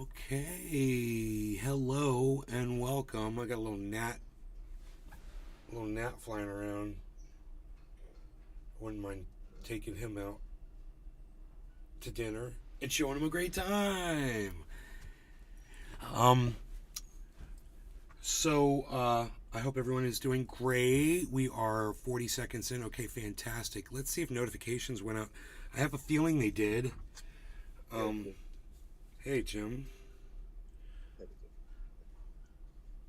Okay, hello and welcome. I got a little gnat flying around. Wouldn't mind taking him out to dinner and showing him a great time. I hope everyone is doing great. We are 40 seconds in. Okay, fantastic. Let's see if notifications went out. I have a feeling they did. Hey, Jim.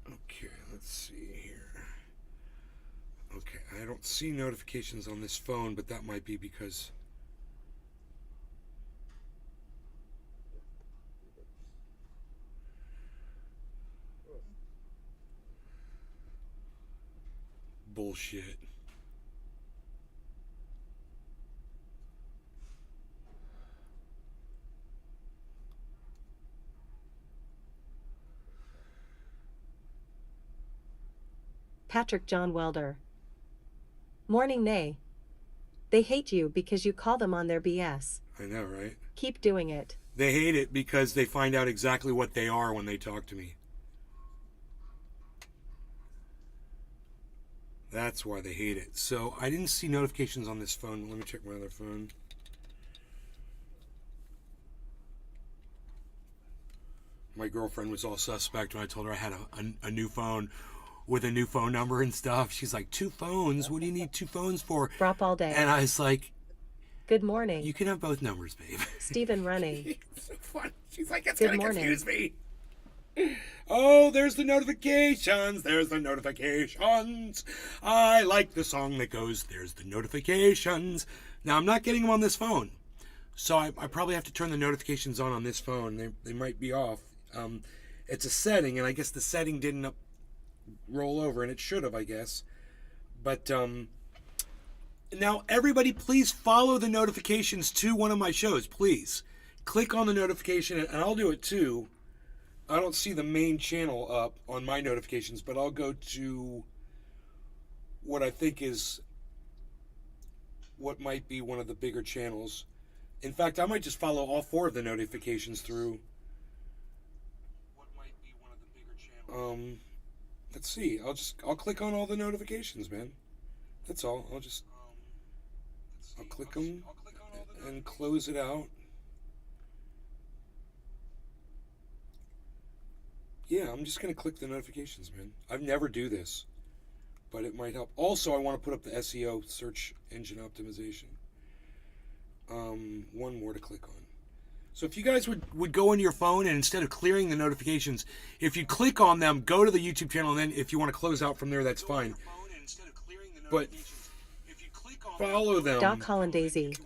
Okay, let's see here. Okay, I don't see notifications on this phone, but that might be because... bullshit. Patrick John Welder. Morning Nay. They hate you because you call them on their BS. I know, right? Keep doing it. They hate it because they find out exactly what they are when they talk to me. That's why they hate it. So I didn't see notifications on this phone. Let me check my other phone. My girlfriend was all suspect when I told her I had a new phone with a new phone number and stuff. She's like, 2 phones? What do you need 2 phones for? Drop all day. And I was like, good morning. You can have both numbers, babe. Stephen running. It's so fun. She's like, it's good going to morning. confuse me. Oh, there's the notifications. There's the notifications. I like the song that goes, there's the notifications. Now, I'm not getting them on this phone. So I probably have to turn the notifications on this phone. They might be off. It's a setting, and I guess the setting didn't roll over, and it should have, I guess. But now, everybody, please follow the notifications to one of my shows, please. Click on the notification, and I'll do it too. I don't see the main channel up on my notifications, but I'll go to what I think is what might be one of the bigger channels. In fact, I might just follow all 4 of the notifications through what might be one of the bigger channels. Let's see. I'll click on all the notifications, man. That's all. I'll click them and close it out. Yeah, I'm just going to click the notifications, man. I never do this, but it might help. Also, I want to put up the SEO, search engine optimization. One more to click on. So if you guys would go into your phone and instead of clearing the notifications, if you click on them, go to the YouTube channel, and then if you want to close out from there, that's fine. But follow them. Doc Hollandaisy.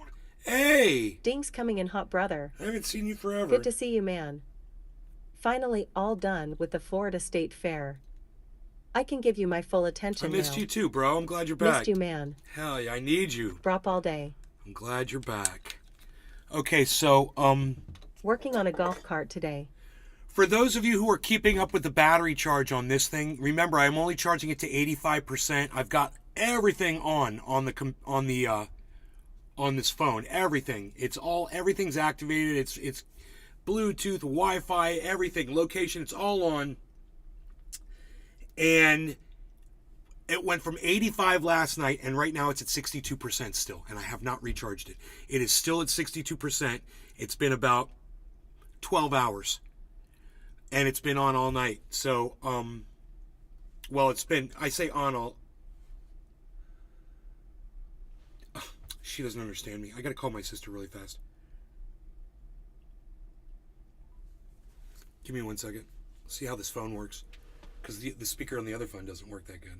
Hey! Ding's coming in hot, brother. I haven't seen you forever. Good to see you, man. Finally all done with the Florida State Fair. I can give you my full attention now. I missed you too, bro. I'm glad you're back. Missed you, man. Hell yeah, I need you. Drop all day. I'm glad you're back. Okay, so, working on a golf cart today. For those of you who are keeping up with the battery charge on this thing, remember I'm only charging it to 85%. I've got everything on this phone. Everything. Everything's activated. It's Bluetooth, Wi-Fi, everything, location, it's all on. And it went from 85 last night, and right now it's at 62% still, and I have not recharged it. It is still at 62%. It's been about 12 hours, and it's been on all night. So, I say on all... She doesn't understand me. I gotta call my sister really fast. Give me 1 second. See how this phone works. Because the speaker on the other phone doesn't work that good.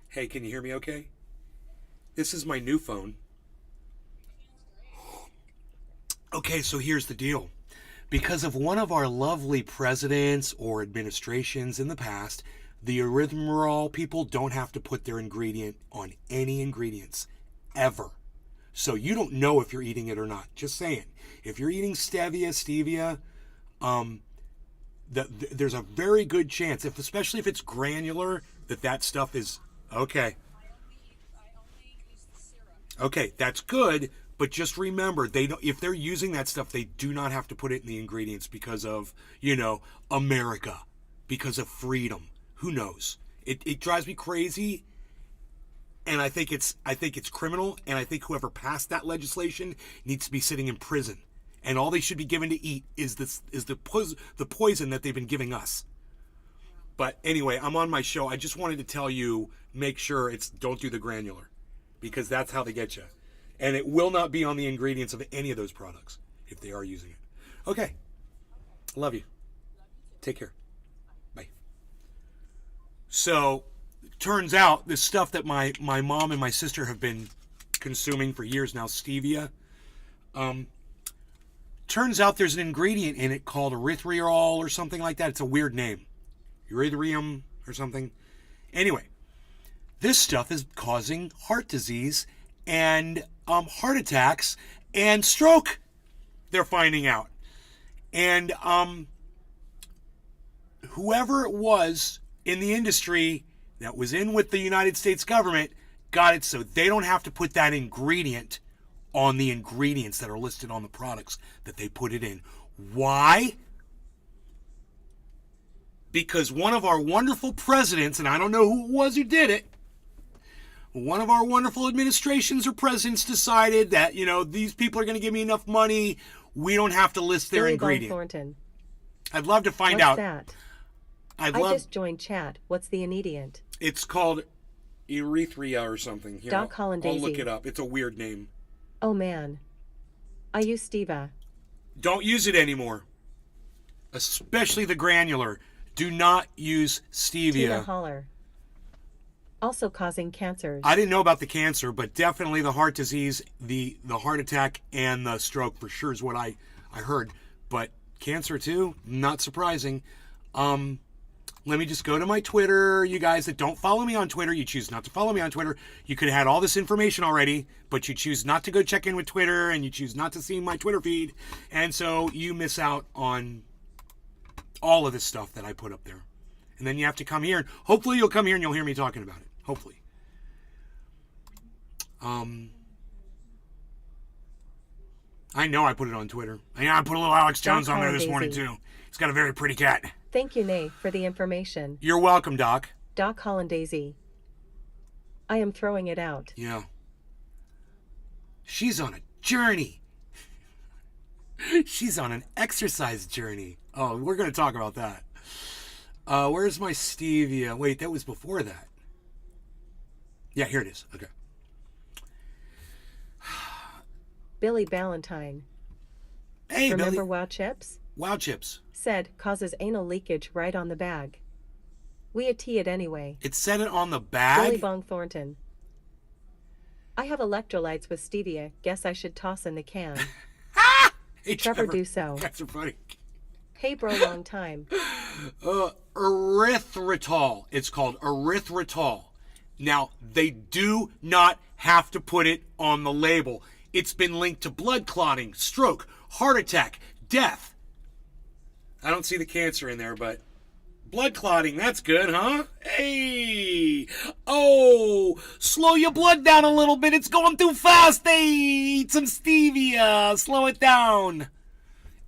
Hey, can you hear me okay? This is my new phone. Okay, so here's the deal. Because of one of our lovely presidents or administrations in the past, the Erythritol people don't have to put their ingredient on any ingredients. Ever. So you don't know if you're eating it or not. Just saying. If you're eating stevia, there's a very good chance, especially if it's granular, that stuff is okay. Okay, that's good, But just remember, they don't, if they're using that stuff, they do not have to put it in the ingredients because of, America, because of freedom. Who knows? It drives me crazy, and I think it's criminal, and I think whoever passed that legislation needs to be sitting in prison, and all they should be given to eat is the poison that they've been giving us. But anyway, I'm on my show. I just wanted to tell you, make sure don't do the granular, because that's how they get you. And it will not be on the ingredients of any of those products if they are using it. Okay. Love you. Take care. Bye. So, turns out this stuff that my mom and my sister have been consuming for years now, stevia, turns out there's an ingredient in it called erythritol or something like that. It's a weird name. Erythrium or something. Anyway, this stuff is causing heart disease and heart attacks and stroke, they're finding out. And whoever it was in the industry that was in with the United States government got it so they don't have to put that ingredient on the ingredients that are listed on the products that they put it in. Why? Because one of our wonderful presidents, and I don't know who it was who did it, one of our wonderful administrations or presidents decided that, these people are going to give me enough money, we don't have to list their ingredient. Thornton. I'd love to find out. What's that? I just joined chat. What's the ingredient? It's called erythria or something. Here, Doc Holland I'll Daisy. look it up. It's a weird name. Oh man. I use stevia. Don't use it anymore. Especially the granular. Do not use stevia. Tina Holler. Also causing cancers. I didn't know about the cancer, but definitely the heart disease, the heart attack, and the stroke for sure is what I heard. But cancer too, not surprising. Let me just go to my Twitter. You guys that don't follow me on Twitter, you choose not to follow me on Twitter. You could have had all this information already, but you choose not to go check in with Twitter, and you choose not to see my Twitter feed. And so you miss out on all of this stuff that I put up there. And then you have to come here, and hopefully you'll come here and you'll hear me talking about it. Hopefully. I know I put it on Twitter. I put a little Alex Jones on there this morning too. He's got a very pretty cat. Thank you, Nay, for the information. You're welcome, Doc. Doc Holland Daisy. I am throwing it out. Yeah. She's on a journey. She's on an exercise journey. Oh, we're going to talk about that. Where's my stevia? Wait, that was before that. Yeah, here it is. Okay. Billy Ballantyne. Hey, Remember Billy. Wow Chips? Wow Chips. Said causes anal leakage right on the bag. We tea it anyway. It said it on the bag? Billy Bong Thornton. I have electrolytes with stevia. Guess I should toss in the can. Hey, Trevor do so. That's funny. Hey bro, long time. Erythritol. It's called erythritol. Now, they do not have to put it on the label. It's been linked to blood clotting, stroke, heart attack, death. I don't see the cancer in there, but blood clotting, that's good, huh? Hey! Oh! Slow your blood down a little bit. It's going too fast. Hey! Eat some stevia. Slow it down.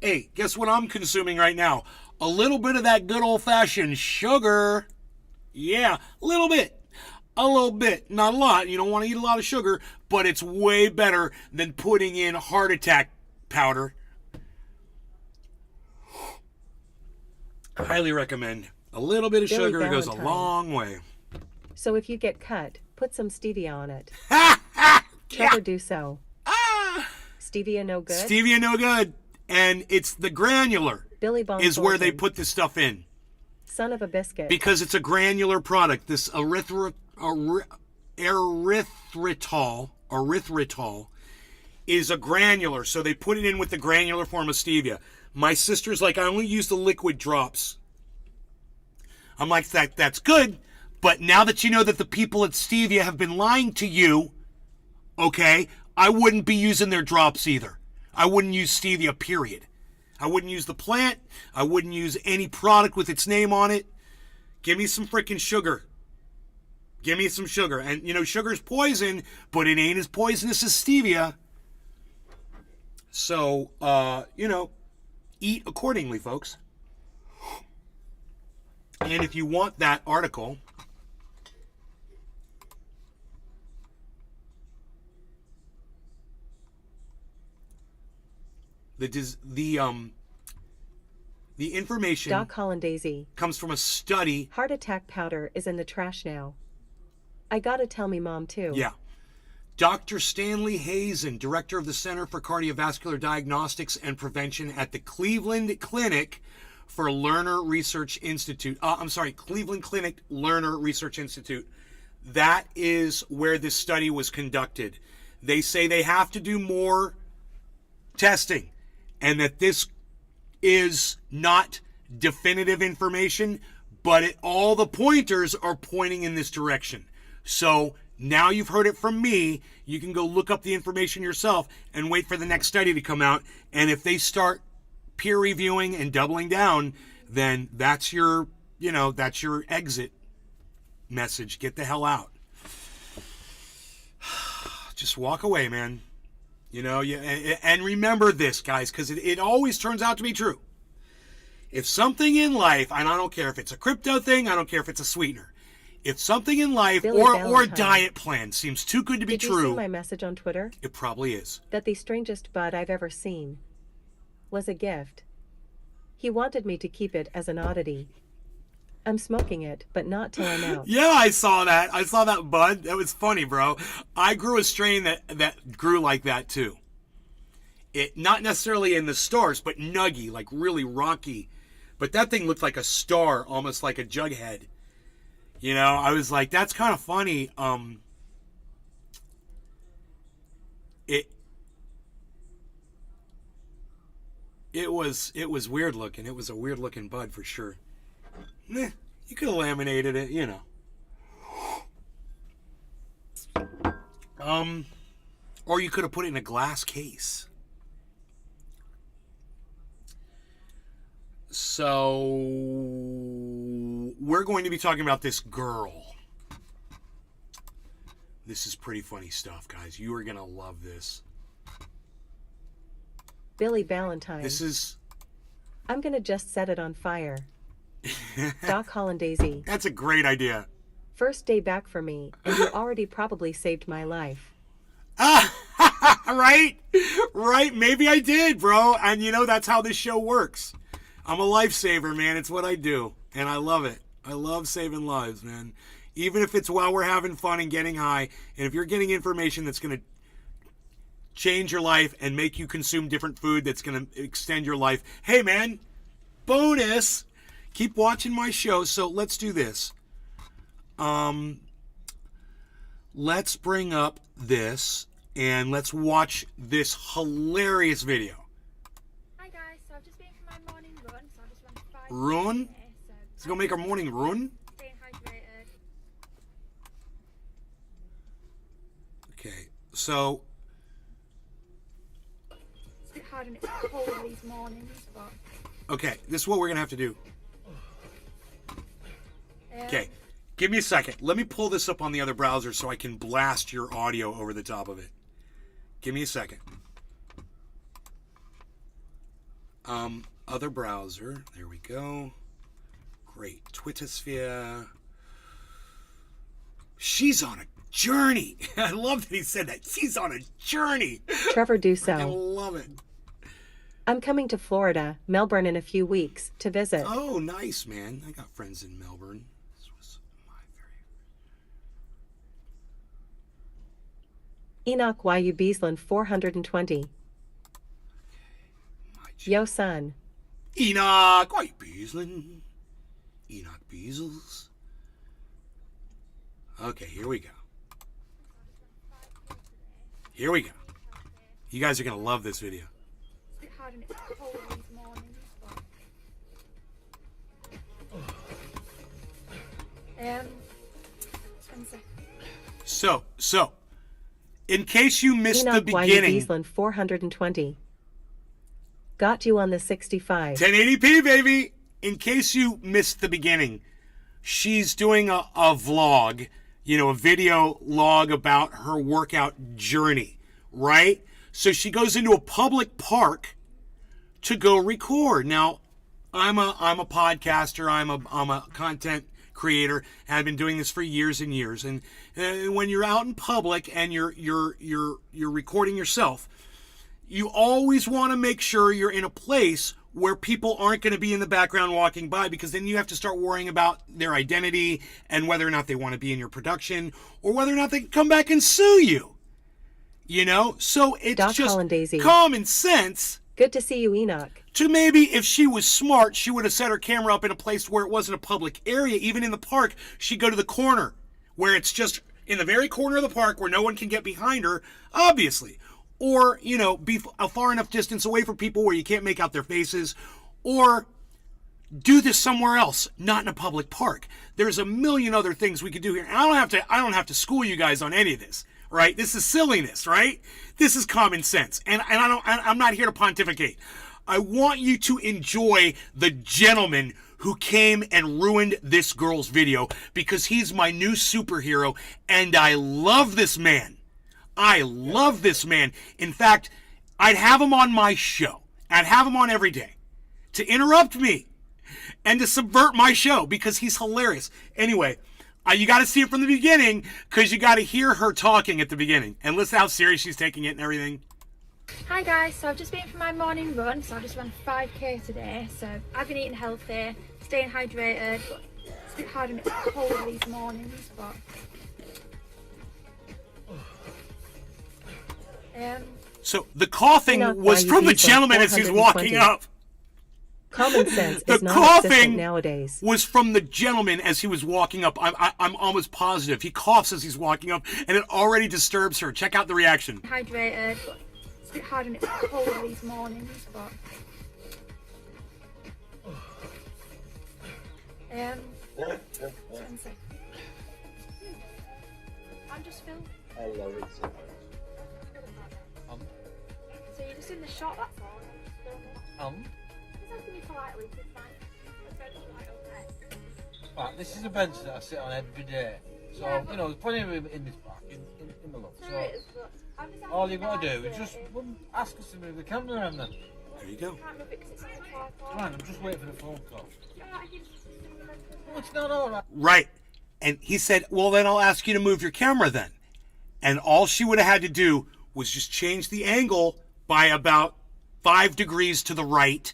Hey, guess what I'm consuming right now? A little bit of that good old-fashioned sugar. Yeah, a little bit. A little bit. Not a lot. You don't want to eat a lot of sugar, but it's way better than putting in heart attack powder. Highly recommend. A little bit of Billy sugar goes a Valentine. long way. So if you get cut, put some stevia on it. Ha! Ha! Trevor Yeah. do so. Ah! Stevia no good? Stevia no good. And it's the granular Billy Bong is where they Thornton. put this stuff in. Son of a biscuit. Because it's a granular product. This erythritol is a granular. So they put it in with the granular form of stevia. My sister's like, I only use the liquid drops. I'm like, that's good. But now that you know that the people at Stevia have been lying to you, okay, I wouldn't be using their drops either. I wouldn't use stevia, period. I wouldn't use the plant. I wouldn't use any product with its name on it. Give me some freaking sugar. Give me some sugar. And, sugar's poison, but it ain't as poisonous as stevia. So, eat accordingly, folks. And if you want that article, the information Doc Hollandaise. comes from a study. Heart attack powder is in the trash now. I gotta tell me mom too. Yeah. Dr. Stanley Hazen, director of the Center for Cardiovascular Diagnostics and Prevention at the Cleveland Clinic for Lerner Research Institute. Cleveland Clinic Lerner Research Institute. That is where this study was conducted. They say they have to do more testing and that this is not definitive information, but all the pointers are pointing in this direction. So now you've heard it from me. You can go look up the information yourself and wait for the next study to come out. And if they start peer reviewing and doubling down, then that's your exit message. Get the hell out. Just walk away, man. And remember this, guys, because it always turns out to be true. If something in life, and I don't care if it's a crypto thing, I don't care if it's a sweetener, if something in life or a diet plan seems too good to be true. Did you see my message on Twitter? It probably is. That the strangest bud I've ever seen was a gift. He wanted me to keep it as an oddity. I'm smoking it, but not till I'm out. Yeah, I saw that. I saw that bud. That was funny, bro. I grew a strain that grew like that too. It not necessarily in the stars, but nuggy, like really rocky. But that thing looked like a star, almost like a jughead. I was like, that's kind of funny. It was weird looking. It was a weird looking bud for sure. You could have laminated it, or you could have put it in a glass case. So we're going to be talking about this girl. This is pretty funny stuff, guys. You are going to love this. Billy Valentine. This is... I'm going to just set it on fire. Doc Hollandaise. That's a great idea. First day back for me, and you already probably saved my life. Right? Maybe I did, bro. And that's how this show works. I'm a lifesaver, man. It's what I do. And I love it. I love saving lives, man. Even if it's while we're having fun and getting high. And if you're getting information that's going to change your life and make you consume different food that's going to extend your life. Hey, man. Bonus. Keep watching my show. So let's do this. Let's bring up this and let's watch this hilarious video. Hi guys, so I've just been for my morning run, so I just ran 5 Run? minutes. Is it gonna make our morning run? Staying hydrated. Okay, so It's a bit hard and it's cold these mornings, but okay, this is what we're gonna have to do. Okay, give me a second. Let me pull this up on the other browser so I can blast your audio over the top of it. Give me a second. Other browser. There we go. Great. Twittersphere. She's on a journey. I love that he said that. She's on a journey. Trevor I Dussel. love it. I'm coming to Florida, Melbourne in a few weeks, to visit. Oh, nice, man. I got friends in Melbourne. This was my very... Enoch YU Beesland 420. Yo son. Enoch, White Beesland. Enoch Beasels. Okay, here we go. Here we go. You guys are going to love this video. it's a bit hard and it's cold these mornings, but So, in case you missed Enoch the YU beginning, Beesland 420. Got you on the 65. 1080p, baby. In case you missed the beginning, she's doing a vlog, a video log about her workout journey, right? So she goes into a public park to go record. Now, I'm a podcaster. I'm a content creator, and I've been doing this for years and years. And when you're out in public and you're recording yourself, you always want to make sure you're in a place where people aren't going to be in the background walking by, because then you have to start worrying about their identity and whether or not they want to be in your production or whether or not they can come back and sue you. You know? So it's Doc just Hollandaise. common sense. Good to see you, Enoch. To maybe, if she was smart, she would have set her camera up in a place where it wasn't a public area. Even in the park, she'd go to the corner where it's just in the very corner of the park where no one can get behind her, obviously. Or, you know, be a far enough distance away from people where you can't make out their faces. Or do this somewhere else, not in a public park. There's a million other things we could do here. And I don't have to school you guys on any of this, right? This is silliness, right? This is common sense. And I'm not here to pontificate. I want you to enjoy the gentleman who came and ruined this girl's video, because he's my new superhero, and I love this man. I love this man. In fact, I'd have him on my show. I'd have him on every day to interrupt me and to subvert my show, because he's hilarious. Anyway, you got to see it from the beginning, because you got to hear her talking at the beginning. And listen how serious she's taking it and everything. Hi guys, so I've just been for my morning run, so I just ran 5k today. So I've been eating healthy, staying hydrated, but it's a bit hard and it's cold these mornings, but So the coughing was from the gentleman as he's walking up. Common sense The is not existent coughing nowadays. was from the gentleman as he was walking up. I'm almost positive. He coughs as he's walking up, and it already disturbs her. Check out the reaction. hydrated, but it's a bit hard and it's cold these mornings, but one sec. I'm just filming. I love it so much. So you're just in the shot, that's all. Just asking you politely, it's fine. It's very polite, okay. Right, this is a bench that I sit on every day. So, Yeah, but- you know, there's plenty of room in this park, in the loft. There So, is, but I'm just all asking you've got to do nicely. is just ask us to move the camera around then. There you go. Can't move it 'cause it's on the tripod. Come on, I'm just waiting for the phone call. Alright, you just- Oh, it's not all right. Right. And he said, well, then I'll ask you to move your camera then. And all she would have had to do was just change the angle by about 5 degrees to the right.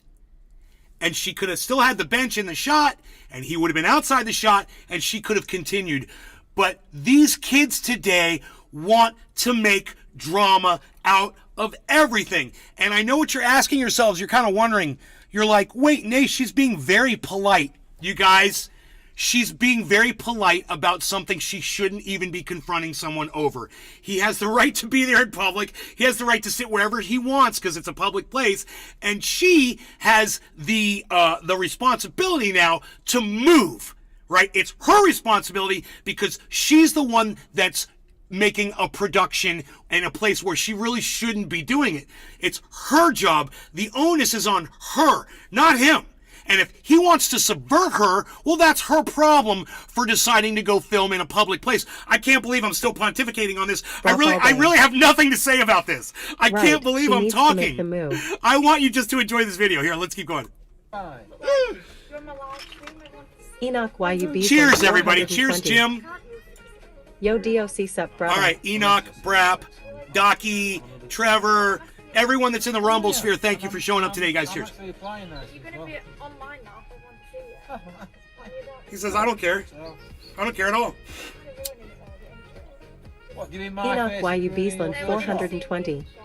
And she could have still had the bench in the shot, and he would have been outside the shot, and she could have continued. But these kids today want to make drama out of everything. And I know what you're asking yourselves. You're kind of wondering. You're like, wait, Nay, she's being very polite. You guys, she's being very polite about something she shouldn't even be confronting someone over. He has the right to be there in public. He has the right to sit wherever he wants because it's a public place. And she has the responsibility now to move, right? It's her responsibility because she's the one that's making a production in a place where she really shouldn't be doing it. It's her job. The onus is on her, not him. And if he wants to subvert her, well, that's her problem for deciding to go film in a public place. I can't believe I'm still pontificating on this. I really have nothing to say about this. I Right, can't believe she I'm needs to make talking. the move. I want you just to enjoy this video. Here, let's keep going. Fine. You're on my live stream, I want to see. Enoch YUB. Cheers, everybody. Cheers, Jim. Yo DOC sup, brother. All right, Enoch, Brap, Docky, Trevor, everyone that's in the Rumble sphere, thank you for showing up today, guys. I'm Cheers. actually applying that You're as going to well. be online now if I want to see you. He says, I don't care. So, I don't care at all. what, give me my Enoch face, YU give me Beasland your 420. shot.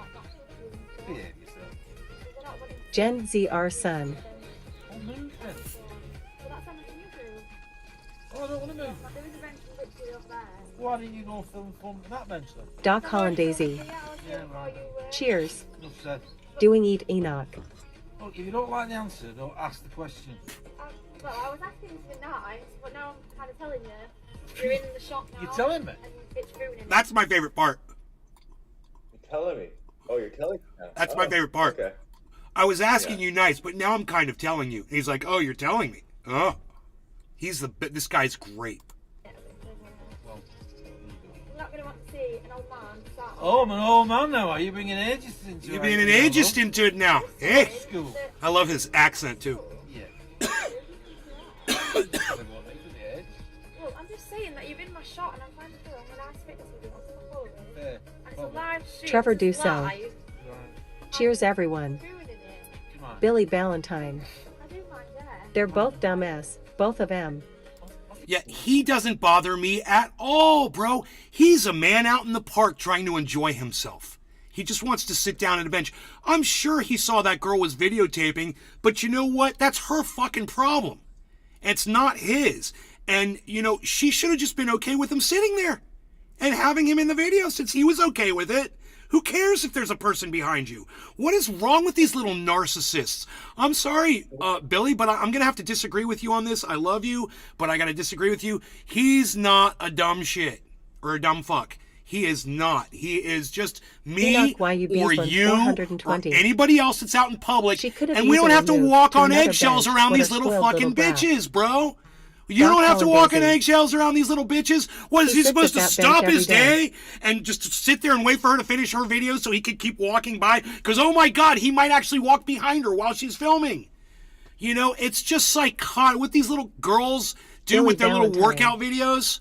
Behave yourself. Gen ZR Sun. Oh, move then. Well, that's how much you do. Oh, I don't want to move. There is a bench literally up there. Why didn't you go film from that bench then? Doc Hollandaise. Yeah, I was Yeah, doing right. for you, Cheers. Enough said. Doing Eat Enoch. Look, if you don't like the answer, don't ask the question. Well, I was asking you to be nice, but now I'm kind of telling you. You're in the shop now. You're telling me? And it's ruining it. That's my favorite part. You're telling me. Oh, you're telling me now. That's my favorite part. Okay. I was asking you nice, but now I'm kind of telling you. He's like, oh, you're telling me. Oh. This guy's great. Well, Not going to want to see an old man sat on Oh, I'm an old man now. Are you bringing ageist into it? You're being an ageist into it now. Hey, School. I love his accent too. Yeah. Well, I'm just saying that you're in my shot and I'm trying to film a nice fitness video on my followers. Yeah. And it's a live shoot. Trevor it's Dusso. live. Cheers, everyone. Ruining it. Come on. Billy Ballantyne. I do mind, yeah. They're both dumbass, both of them. Yeah, he doesn't bother me at all, bro. He's a man out in the park trying to enjoy himself. He just wants to sit down at a bench. I'm sure he saw that girl was videotaping, but you know what? That's her fucking problem. It's not his. And, you know, she should have just been okay with him sitting there and having him in the video since he was okay with it. Who cares if there's a person behind you? What is wrong with these little narcissists? I'm sorry, Billy, but I'm going to have to disagree with you on this. I love you, but I got to disagree with you. He's not a dumb shit or a dumb fuck. He is not. He is just me Enoch YUB's or won you or 420. anybody else that's out in public. She could have And we don't easily have to moved walk to on another eggshells bench. around What a these little spoiled fucking little brat. bitches, bro. You Doc don't have to walk on Hollandaise. eggshells around these little bitches. What, is He he sits supposed to at that stop bench his every day. day and just sit there and wait for her to finish her video so he could keep walking by? Because, oh my God, he might actually walk behind her while she's filming. You know, it's just psychotic. What these little girls do Billy with their little Valentine. workout videos.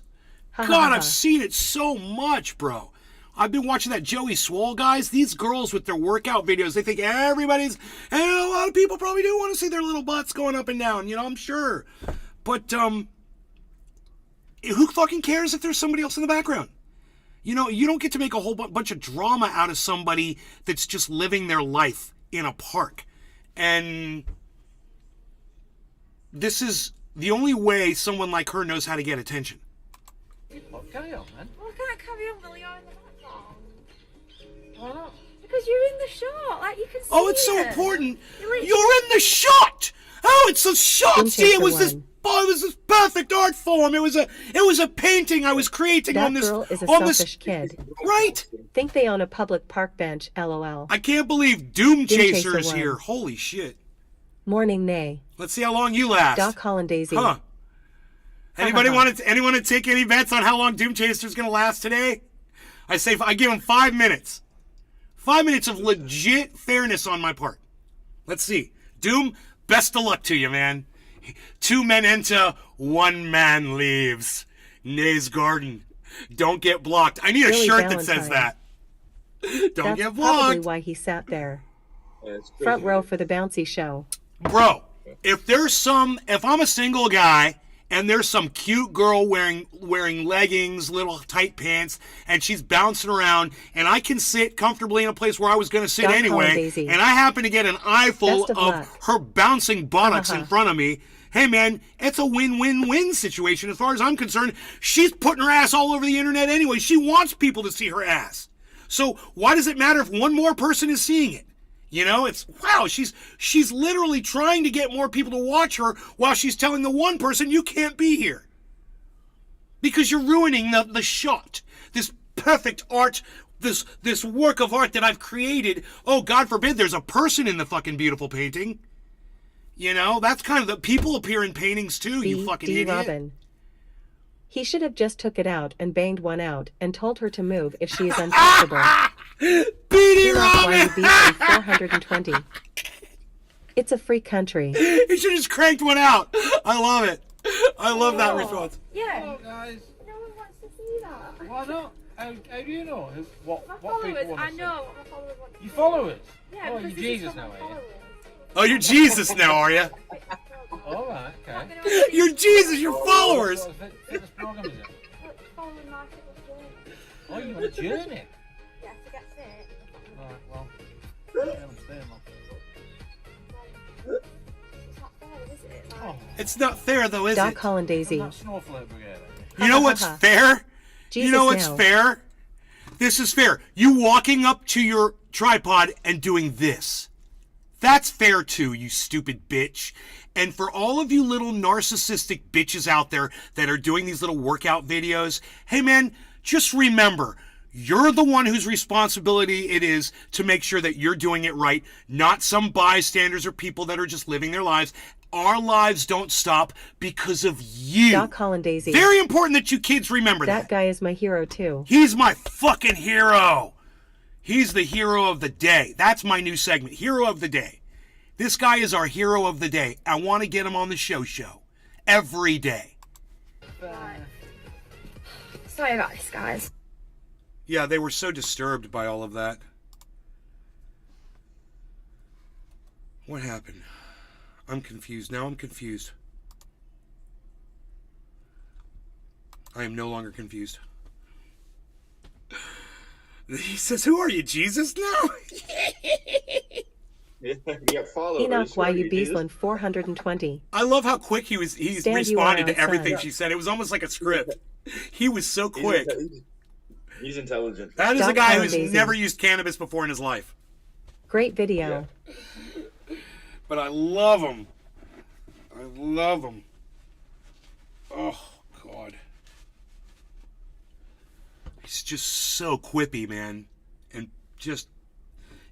Ha, ha, God, ha. I've seen it so much, bro. I've been watching that Joey Swole guys. These girls with their workout videos, they think everybody's, and a lot of people probably do want to see their little butts going up and down, you know, I'm sure. But, who fucking cares if there's somebody else in the background? You know, you don't get to make a whole bunch of drama out of somebody that's just living their life in a park. And this is the only way someone like her knows how to get attention. Well, carry on, man. Well, I can't carry on while you're in the background. Why not? Because you're in the shot. Like, you can see Oh, it's so it. important. You're like- You're in the shot. Oh, it's a shot. Jim See, it was Chaser this. won. Oh, it was this perfect art form. It was a painting I was creating That on this. girl is a on selfish this, kid. right? Think they own a public park bench, lol. I can't believe Doom Chaser Chaser is won. here. Holy shit. Morning nay. Let's see how long you last. Doc Hollandaise. Huh? Anybody anyone to take any bets on how long Doom Chaser's gonna last today? I give him 5 minutes. 5 minutes of legit fairness on my part. Let's see. Doom, best of luck to you, man. 2 men enter, 1 man leaves. Nay's garden. Don't get blocked. I need a Billy shirt that says Valentine. that. Don't That's get probably blocked. why he sat there. Yeah, it's crazy. Front row for the bouncy show. Bro, if I'm a single guy and there's some cute girl wearing leggings, little tight pants, and she's bouncing around, and I can sit comfortably in a place where I was going to sit Doc anyway, Hollandaise. and I happen to get an eyeful Best of of luck. her bouncing buttocks Ha, ha, in ha. front of me, hey man, it's a win-win-win situation as far as I'm concerned. She's putting her ass all over the internet anyway. She wants people to see her ass. So why does it matter if one more person is seeing it? You know, it's, wow, she's literally trying to get more people to watch her while she's telling the one person you can't be here. Because you're ruining the shot. This perfect art, this work of art that I've created. Oh, God forbid there's a person in the fucking beautiful painting. You know, that's kind of the people appear in paintings too, you fucking D. idiot. Robin. He should have just took it out and banged one out and told her to move if she is uncomfortable. Beady Enoch Robin! YUB 420. It's a free country. He should have just cranked one out. I love it. I love that response. Yeah. Hello, guys. No one wants to see that. Why not? How do you know what My people followers, want I to see? know what my followers want to You see. follow us? Yeah, Oh, because you're this is Jesus for my now, are you? followers. Oh, you're Jesus now, are you? All right, I'm okay. gonna want to You're see Jesus, you're followers. What sort of fitness program is it? following my fitness journey. Oh, you're on a journey. Yeah, to get fit. Right, well, I haven't stayed long. It's not fair, is it? Like, Oh, It's not fair though, is Doc it? Hollandaise. I'm not snowflake brigade. You know what's fair? Jesus You know what's now. fair? This is fair. You walking up to your tripod and doing this. That's fair too, you stupid bitch. And for all of you little narcissistic bitches out there that are doing these little workout videos, hey man, just remember, you're the one whose responsibility it is to make sure that you're doing it right, not some bystanders or people that are just living their lives Our lives don't stop because of you. Doc Hollandaisy. Very important that you kids remember That that. guy is my hero too. He's my fucking hero. He's the hero of the day. That's my new segment, Hero of the Day. This guy is our hero of the day. I want to get him on the show every day. Right. Sorry about this, guys. Yeah, they were so disturbed by all of that. What happened? I'm confused. Now I'm confused. I am no longer confused. He says, "Who are you, Jesus?" Now. Yeah, followers. Enoch Who are YU you, Jesus? Beesland 420. I love how quick he Stand responded you to are everything outside. she said. It was almost like a script. He was so He's quick. He's intelligent. That is a Doc guy who's Hollandaisy. never used cannabis before in his life. Great video. But I love him. I love him. Oh, God. He's just so quippy, man. And just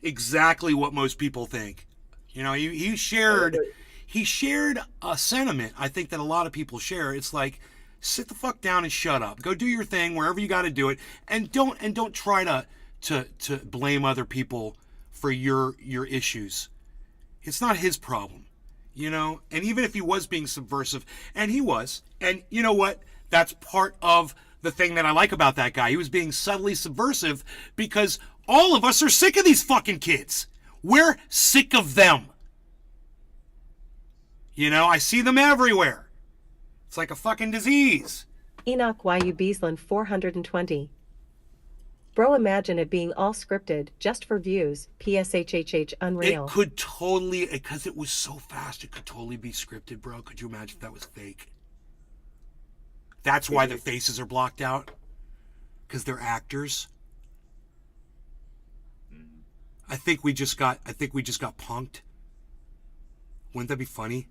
exactly what most people think. You know, he shared a sentiment I think that a lot of people share. It's like, sit the fuck down and shut up. Go do your thing wherever you got to do it, and don't try to blame other people for your issues. It's not his problem, you know? And even if he was being subversive, and he was, and you know what? That's part of the thing that I like about that guy. He was being subtly subversive because all of us are sick of these fucking kids. We're sick of them. You know, I see them everywhere. It's like a fucking disease. Enoch YU Beesland 420. Bro, imagine it being all scripted, just for views. PSHHH unreal. It could totally, because it was so fast, it could totally be scripted, bro. Could you imagine if that was fake? That's why the faces are blocked out. Because they're actors. I think we just got punked. Wouldn't that be funny?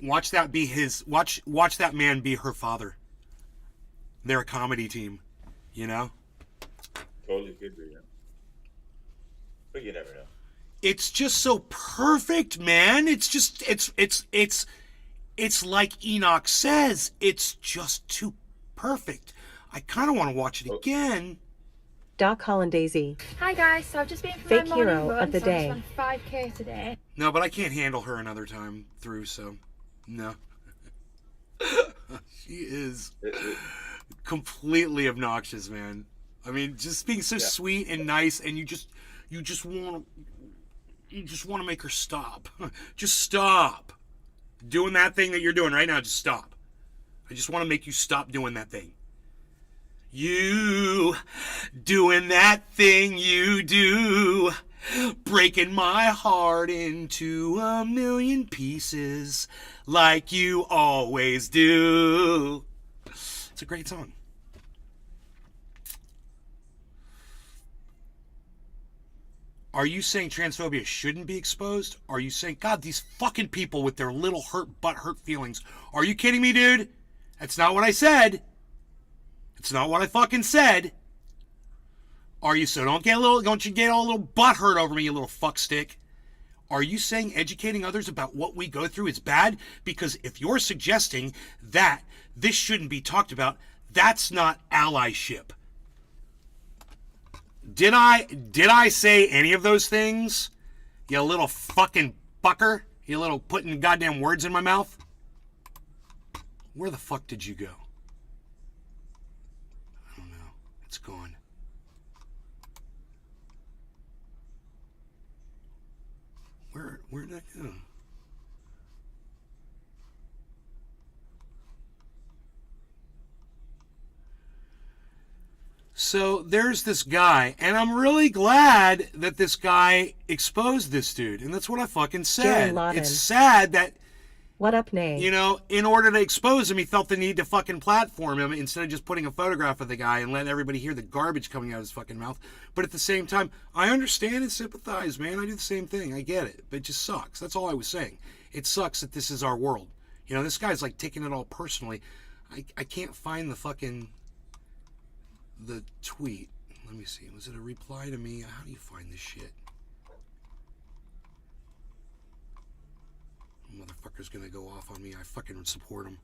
Watch that man be her father. They're a comedy team, you know? Totally could be, yeah. But you never know. It's just so perfect, man. It's just it's like Enoch says, it's just too perfect. I kind of want to watch it again. Doc Hollandaisy. Hi guys, so I've just been for Fake my morning hero run, of the so day. I just ran 5k today. No, but I can't handle her another time through, so no. She is completely obnoxious, man. I mean, just being so sweet and nice, and you just want to make her stop. Just stop doing that thing that you're doing right now. Just stop. I just want to make you stop doing that thing. You doing that thing you do, breaking my heart into a million pieces like you always do. It's a great song. Are you saying transphobia shouldn't be exposed? Are you saying, God, these fucking people with their little hurt feelings. Are you kidding me, dude? That's not what I said. It's not what I fucking said. Are you so don't you get all a little butthurt over me, you little fuckstick? Are you saying educating others about what we go through is bad? Because if you're suggesting that this shouldn't be talked about, that's not allyship. Did I say any of those things? You little fucking fucker? You little putting goddamn words in my mouth? Where the fuck did you go? I don't know. It's gone. Where did I go? So there's this guy, and I'm really glad that this guy exposed this dude, and that's what I fucking said. It's sad that, what up, Nay? you know, in order to expose him, he felt the need to fucking platform him instead of just putting a photograph of the guy and letting everybody hear the garbage coming out of his fucking mouth. But at the same time, I understand and sympathize, man. I do the same thing. I get it. But it just sucks. That's all I was saying. It sucks that this is our world. You know, this guy's like taking it all personally. I can't find the tweet. Let me see. Was it a reply to me? How do you find this shit? Motherfucker's gonna go off on me. I fucking support him.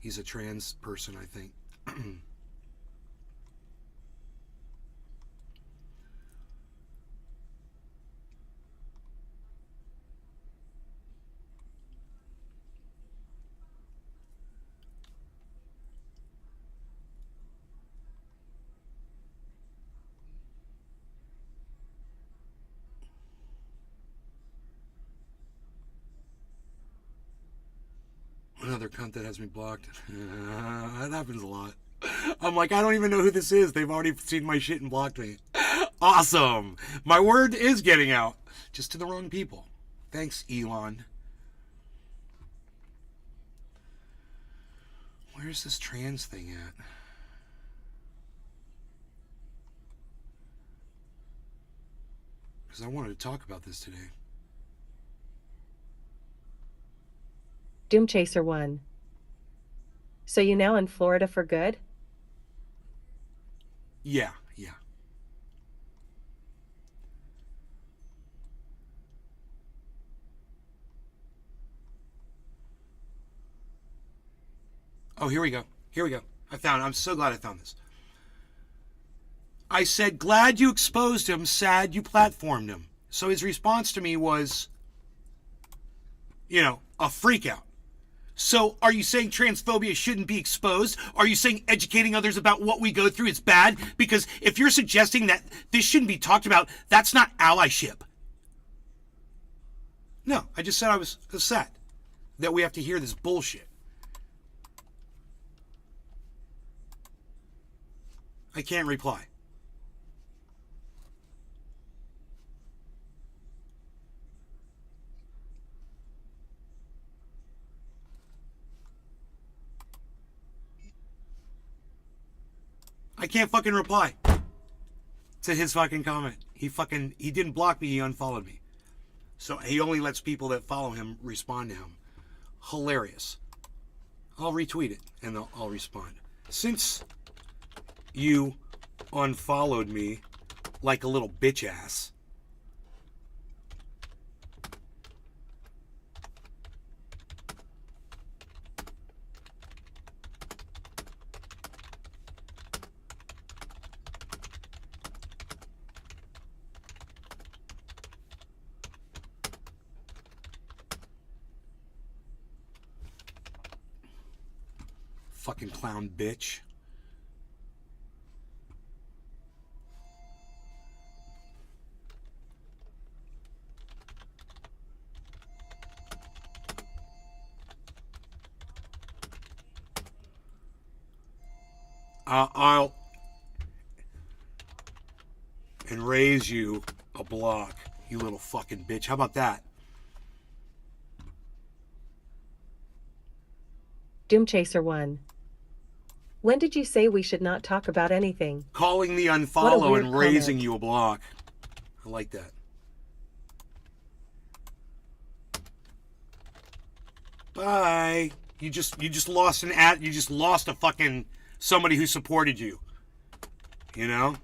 He's a trans person, I think. Another cunt that has me blocked. That happens a lot. I'm like, I don't even know who this is. They've already seen my shit and blocked me. Awesome. My word is getting out. Just to the wrong people. Thanks, Elon. Where's this trans thing at? Because I wanted to talk about this today. Doom Chaser 1. So you now in Florida for good? Yeah. Oh, here we go. I'm so glad I found this. I said, glad you exposed him, sad you platformed him. So his response to me was, a freak out. So are you saying transphobia shouldn't be exposed? Are you saying educating others about what we go through is bad? Because if you're suggesting that this shouldn't be talked about, that's not allyship. No, I just said I was sad that we have to hear this bullshit. I can't reply. I can't fucking reply to his fucking comment. He didn't block me, he unfollowed me. So he only lets people that follow him respond to him. Hilarious. I'll retweet it and I'll respond. Since you unfollowed me like a little bitch ass, fucking clown bitch. I'll and raise you a block, you little fucking bitch. How about that? Doom Chaser 1. When did you say we should not talk about anything? Calling the What a unfollow weird and raising comment. you a block. I like that. Bye. You just lost an ad. You just lost a fucking somebody who supported you. You know?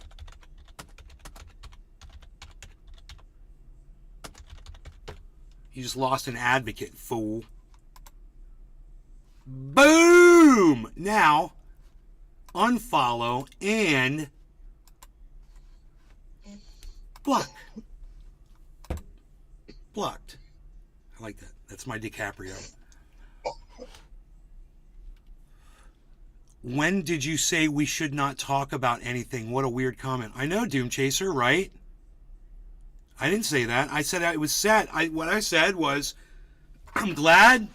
You just lost an advocate, fool. Boom! Now, unfollow and block. Blocked. I like that. That's my DiCaprio. When did you say we should not talk about anything? What a weird comment. I know, Doom Chaser, right? I didn't say that. I said it was sad. What I said was, I'm glad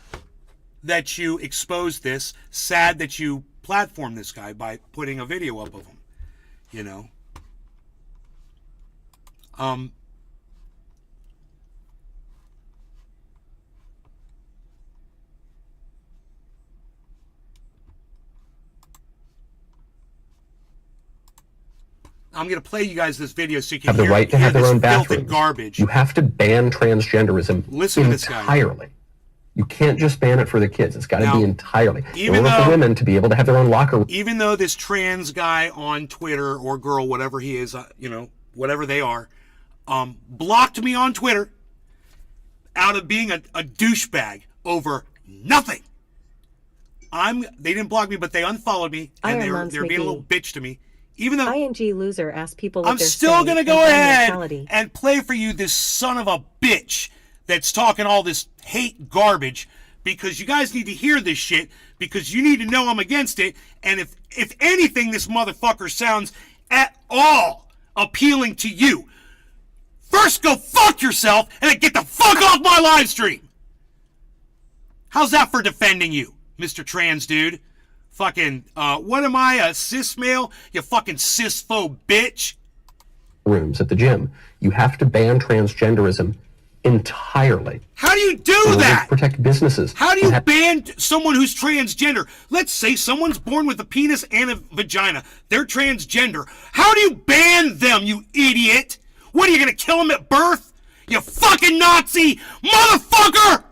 that you exposed this. Sad that you platformed this guy by putting a video up of him. You know? I'm going to play you guys this video so you can have the right to have their own bathrooms. Garbage. You have to ban transgenderism Listen to this guy. entirely. You can't just ban it for the kids. It's got to be entirely. Even in order though- for women to be able to have their own locker room. Even though this trans guy on Twitter or girl, whatever he is, whatever they are, blocked me on Twitter out of being a douchebag, over nothing. They didn't block me, but they unfollowed me, and Iron they're being a little bitch to me. Even though ING loser asks people what I'm they're still saying gonna and go find ahead neutrality. and play for you this son of a bitch that's talking all this hate garbage, because you guys need to hear this shit, because you need to know I'm against it. And if anything, this motherfucker sounds at all appealing to you, first go fuck yourself and then get the fuck off my live stream. How's that for defending you, Mr. Trans Dude? Fucking, what am I, a cis male? You fucking cis-phobe bitch. Rooms at the gym. You have to ban transgenderism entirely. How do you do In order that? to protect businesses. How do you ban someone who's transgender? Let's say someone's born with a penis and a vagina. They're transgender. How do you ban them, you idiot? What, are you gonna kill them at birth? You fucking Nazi motherfucker!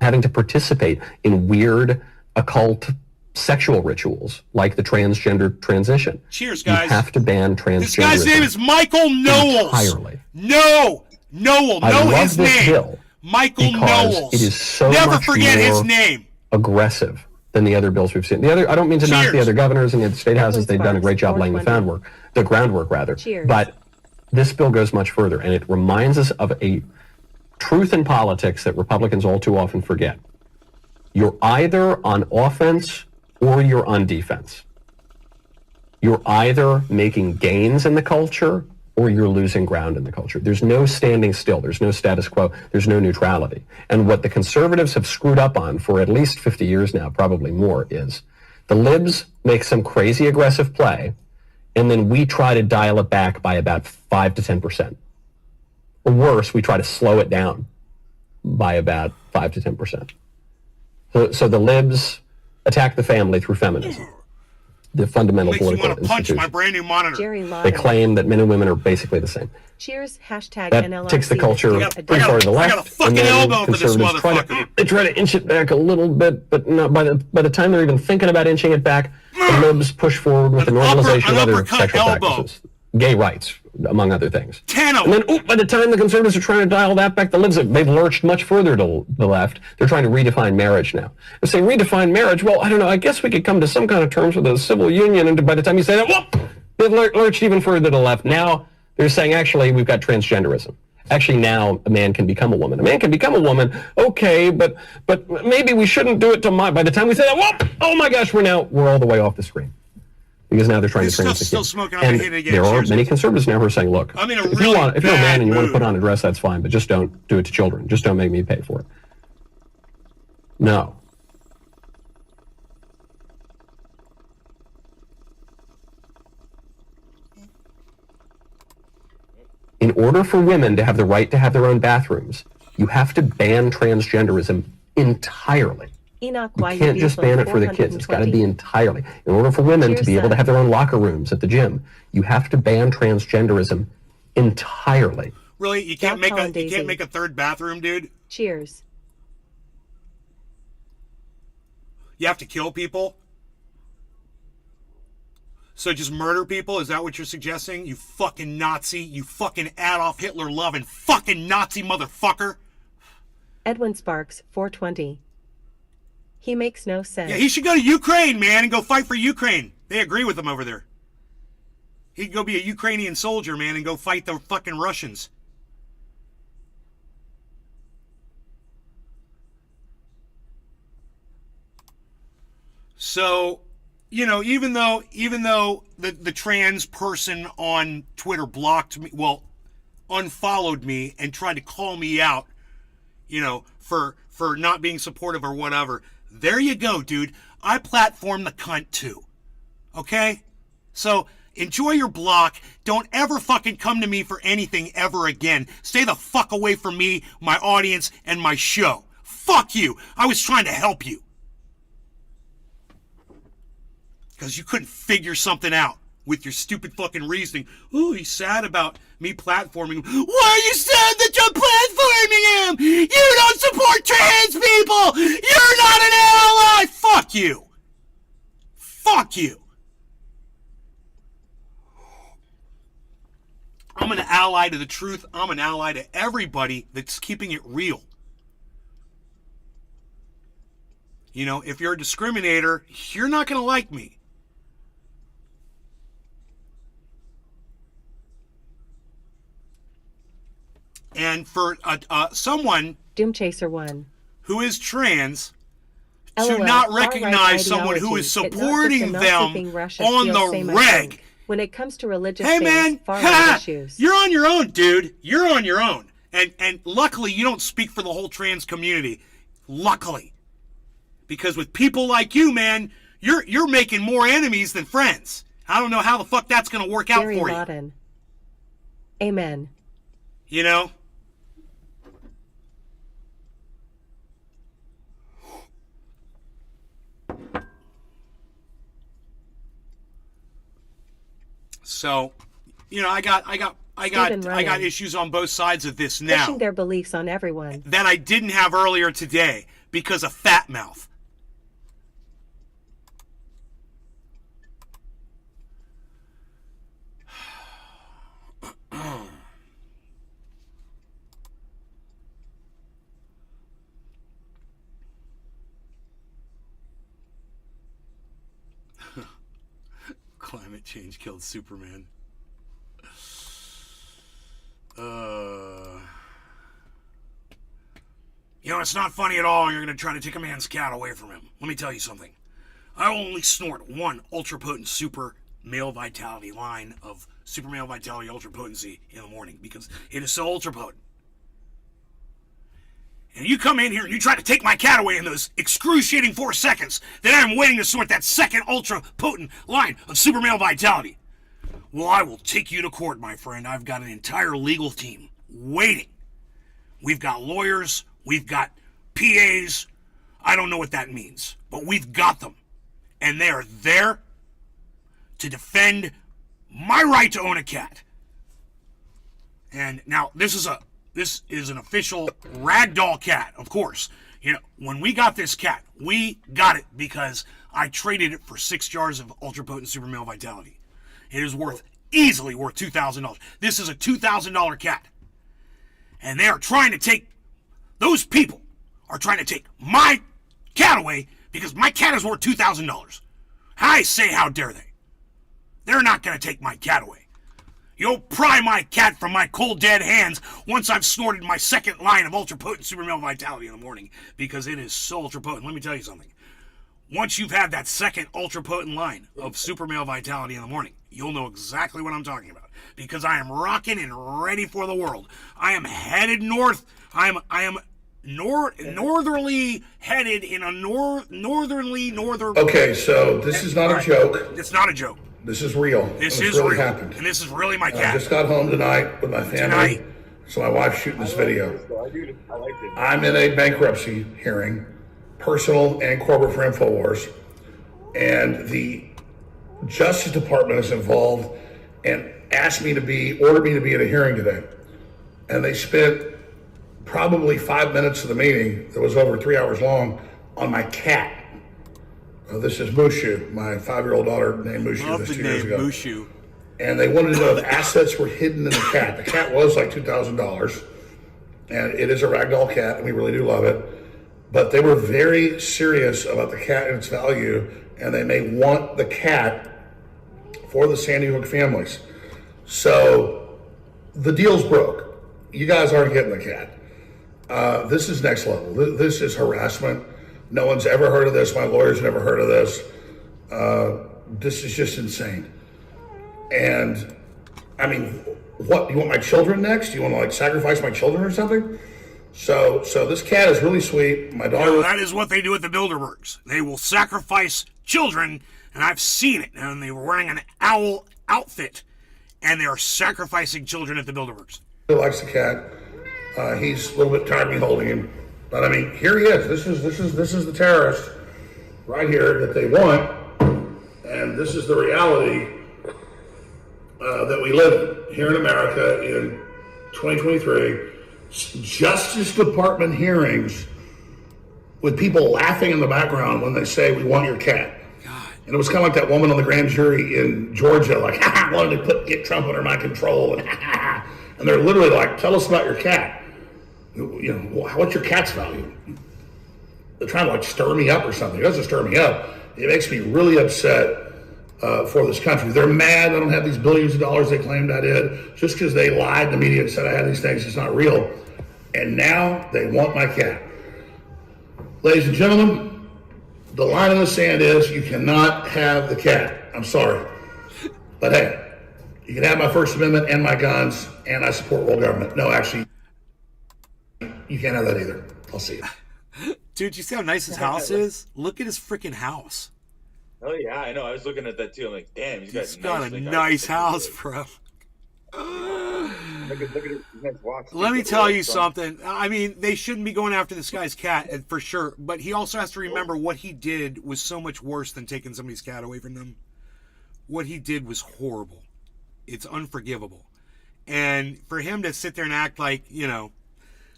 Having to participate in weird occult sexual rituals like the transgender transition. Cheers, guys. You have to ban transgenderism. This guy's name is Michael Knowles. Entirely. Know I love his this name. bill Michael because Knowles. it is so Never much forget his more name. aggressive than the other bills we've seen. I don't mean to knock Cheers. the other governors and the other state houses. They've done a great job laying the groundwork rather. Cheers. But this bill goes much further, and it reminds us of a truth in politics that Republicans all too often forget. You're either on offense or you're on defense. You're either making gains in the culture or you're losing ground in the culture. There's no standing still. There's no status quo. There's no neutrality. And what the conservatives have screwed up on for at least 50 years now, probably more, is the libs make some crazy aggressive play, and then we try to dial it back by about 5 to 10%. Or worse, we try to slow it down by about 5 to 10%. So the libs attack the family through feminism, the fundamental Makes you political want to punch institution. my brand new monitor. Jerry They Lauder. claim that men and women are basically the same. Cheers. Hashtag That NLRC. takes the culture I got- pretty I got- far to the I got a left, fucking and then elbow for this conservatives motherfucker. try to inch it back a little bit, but not by the time they're even thinking about inching it back, the libs push forward with the An normalization an of other uppercut sexual elbow. practices, gay rights, among other things. 10 of And them. then, by the time the conservatives are trying to dial that back, the libs they've lurched much further to the left. They're trying to redefine marriage now. If they redefine marriage, well, I don't know. I guess we could come to some kind of terms with a civil union. And by the time you say that, whoop, they've lurched even further to the left. Now they're saying, actually, we've got transgenderism. Actually, now a man can become a woman. A man can become a woman. Okay, but maybe we shouldn't do it to my. By the time we say that, whoop! Oh my gosh, we're all the way off the screen. Because now they're trying This to train stuff's us still kids. smoking. I'm And gonna hit it again. there are Cheers. many conservatives now who are saying, look, I'm in a if really you're a man bad and you want to mood. put on a dress, that's fine, but just don't do it to children. Just don't make me pay for it. No. In order for women to have the right to have their own bathrooms, you have to ban transgenderism entirely. Enoch You YUB can't just ban it for the kids. It's got to be entirely. In order for women to Cheers, be able to son. have their own locker rooms at the gym, you have to ban transgenderism entirely. Really? You can't Doc make Colin Daisy. a third bathroom, dude? Cheers. You have to kill people? So just murder people? Is that what you're suggesting? You fucking Nazi. You fucking Adolf Hitler loving fucking Nazi motherfucker. Edwin Sparks, 420. He makes no sense. Yeah, he should go to Ukraine, man, and go fight for Ukraine. They agree with him over there. He'd go be a Ukrainian soldier, man, and go fight the fucking Russians. So, you know, even though the trans person on Twitter blocked me, well, unfollowed me and tried to call me out, you know, for not being supportive or whatever. There you go, dude. I platform the cunt too. Okay? So enjoy your block. Don't ever fucking come to me for anything ever again. Stay the fuck away from me, my audience, and my show. Fuck you. I was trying to help you. Because you couldn't figure something out with your stupid fucking reasoning. Oh, he's sad about me platforming him. Why are you sad that you're platforming him? You don't support trans people! You're not an ally! Fuck you! Fuck you! I'm an ally to the truth. I'm an ally to everybody that's keeping it real. You know, if you're a discriminator, you're not going to like me. And for someone Doom Chaser 1. who is trans to LOL, not far-right recognize someone who is ideology, supporting it not just them enough keeping Russia on feels the same, I reg. think. When it comes to religious Hey things, man, far-right issues. you're on your own, dude. You're on your own. And luckily you don't speak for the whole trans community. Luckily. Because with people like you, man, you're making more enemies than friends. I don't know how the fuck that's gonna work out Gary for you. Lawton. Amen. You know? So, you know, I got issues on both sides of this now Pushing their beliefs on everyone. that I didn't have earlier today because of fat mouth. Climate change killed Superman. You know, it's not funny at all. You're going to try to take a man's cat away from him. Let me tell you something. I will only snort one ultra potent super male vitality line of super male vitality ultra potency in the morning because it is so ultra potent. And you come in here and you try to take my cat away in those excruciating 4 seconds that I'm waiting to snort that second ultra potent line of super male vitality. Well, I will take you to court, my friend. I've got an entire legal team waiting. We've got lawyers. We've got PAs. I don't know what that means, but we've got them. And they are there to defend my right to own a cat. And now this is an official ragdoll cat, of course. You know, when we got this cat, we got it because I traded it for 6 jars of ultra potent super male vitality. It is easily worth $2,000. This is a $2,000 cat. And they are trying to take, those people are trying to take my cat away because my cat is worth $2,000. I say, how dare they? They're not going to take my cat away. You'll pry my cat from my cold dead hands once I've snorted my second line of ultra potent super male vitality in the morning because it is so ultra potent. Let me tell you something. Once you've had that second ultra potent line of super male vitality in the morning, you'll know exactly what I'm talking about because I am rocking and ready for the world. I am headed north. I am northerly headed in a northern. Okay, so this is not a joke. It's not a joke. This is real. This is really real. Happened. And this is really my I cat. just got home tonight with my family. So my wife's shooting this video. I'm in a bankruptcy hearing, personal and corporate for InfoWars, and the Justice Department is involved and ordered me to be at a hearing today. And they spent probably 5 minutes of the meeting that was over 3 hours long on my cat. This is Mushu, my 5-year-old daughter named Mushu. Love this the 2 years name ago. Mushu. And they wanted to know if assets were hidden in the cat. The cat was like $2,000, and it is a ragdoll cat, and we really do love it. But they were very serious about the cat and its value, and they may want the cat for the Sandy Hook families. So the deal's broke. You guys aren't getting the cat. This is next level. This is harassment. No one's ever heard of this. My lawyer's never heard of this. This is just insane. And I mean, what, you want my children next? You want to like sacrifice my children or something? So this cat is really sweet. My daughter. Well, that is what they do at the Bilderbergs. They will sacrifice children, and I've seen it. And they were wearing an owl outfit, and they are sacrificing children at the Bilderbergs. He likes the cat. He's a little bit tired of me holding him, but I mean, here he is. This is the terrorist right here that they want, and this is the reality that we live in here in America in 2023. Justice Department hearings with people laughing in the background when they say, "We want your cat." God. And it was kind of like that woman on the grand jury in Georgia, like, "I wanted to get Trump under my control," and they're literally like, "Tell us about your cat. You know, what's your cat's value?" they're trying to like stir me up or something. It doesn't stir me up. It makes me really upset for this country. They're mad I don't have these billions of dollars they claimed I did just because they lied to the media and said I had these things. It's not real. And now they want my cat. Ladies and gentlemen, the line in the sand is you cannot have the cat. I'm sorry. But hey, you can have my First Amendment and my guns, and I support world government. No, actually, you can't have that either. I'll see you. Dude, you see how nice his house is? Look at his freaking house. Oh yeah, I know. I was looking at that too. I'm like, damn, He's got a nice house, bro. Look at his nice walks. Let me tell you something. I mean, they shouldn't be going after this guy's cat, for sure. But he also has to remember what he did was so much worse than taking somebody's cat away from them. What he did was horrible. It's unforgivable. And for him to sit there and act like, you know,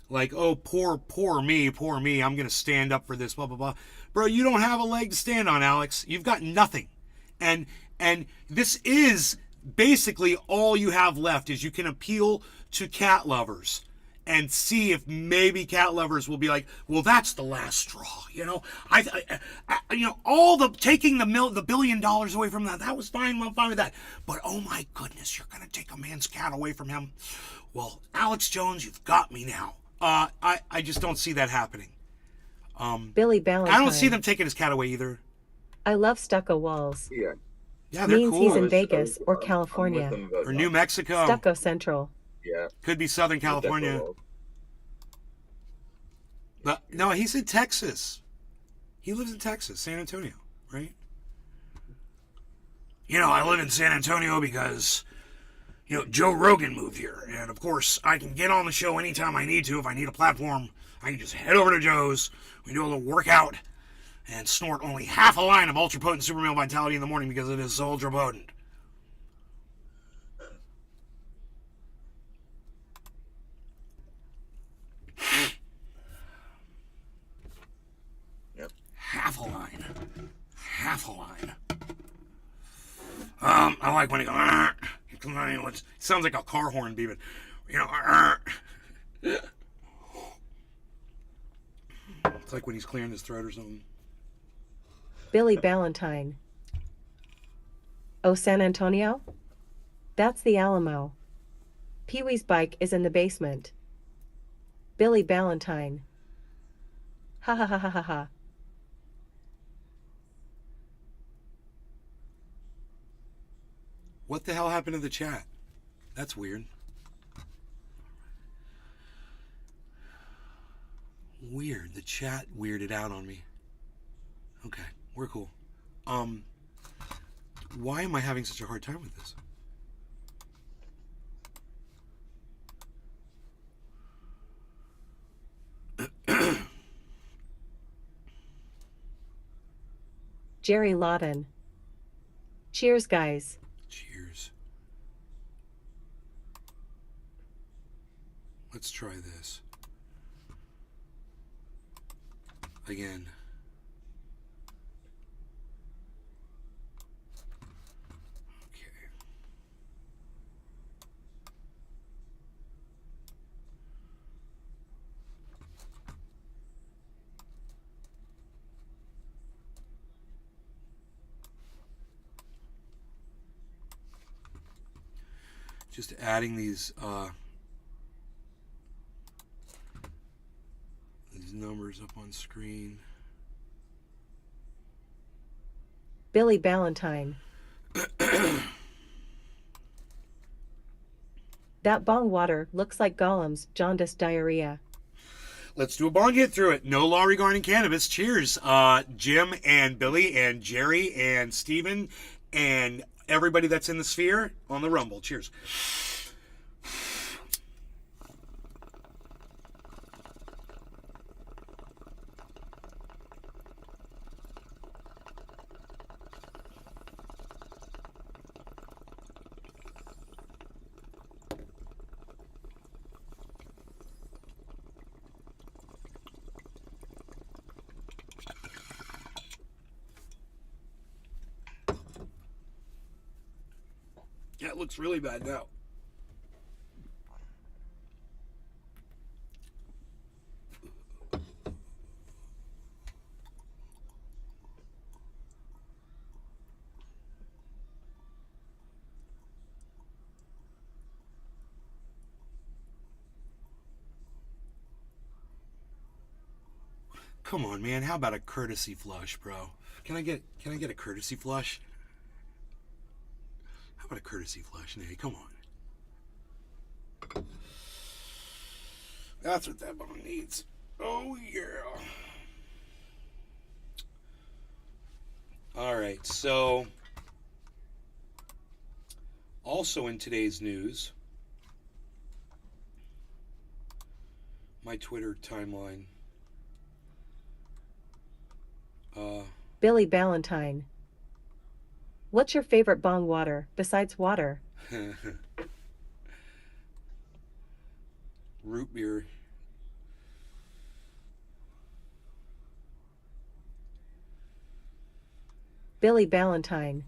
like, oh, poor me, I'm going to stand up for this, blah, blah, blah. Bro, you don't have a leg to stand on, Alex. You've got nothing. And this is basically all you have left is you can appeal to cat lovers and see if maybe cat lovers will be like, well, that's the last straw. You know, I you know, all the taking the $1 billion away from that was fine. I'm fine with that. But oh my goodness, you're going to take a man's cat away from him. Well, Alex Jones, you've got me now. I just don't see that happening. Billy Ballantyne. I don't see them taking his cat away either. I love stucco walls. Yeah, they're Means cool. he's in Vegas or California. Or New Mexico. Stucco Central. Yeah. Could be Southern California. But, no, he's in Texas. He lives in Texas, San Antonio, right? You know, I live in San Antonio because, you know, Joe Rogan moved here. And, of course, I can get on the show anytime I need to. If I need a platform, I can just head over to Joe's. We do a little workout and snort only half a line of ultra potent super male vitality in the morning because it is so ultra potent. Yep. Half a line. Half a line. I like when he goes, it sounds like a car horn beeping. You know, it's like when he's clearing his throat or something. Billy Ballantyne. Oh, San Antonio? That's the Alamo. Pee-wee's bike is in the basement. Billy Ballantyne. Ha ha ha ha ha ha. What the hell happened to the chat? That's weird. Weird. The chat weirded out on me. Okay, we're cool. Why am I having such a hard time with this? Jerry Lawton. Cheers, guys. Cheers. Let's try this. Again. Okay. Just adding these numbers up on screen. Billy Ballantyne. That bong water looks like Gollum's jaundiced diarrhea. Let's do a bong hit through it. No law regarding cannabis. Cheers. Jim and Billy and Jerry and Steven and everybody that's in the sphere on the Rumble. Cheers. Yeah, it looks really bad now. come on, man. How about a courtesy flush, bro? Can I get a courtesy flush? How about a courtesy flush, Nate? Come on. That's what that bone needs. Oh, yeah. All right, so also in today's news, my Twitter timeline. Billy Ballantyne. What's your favorite bong water besides water? Root beer. Billy Ballantyne.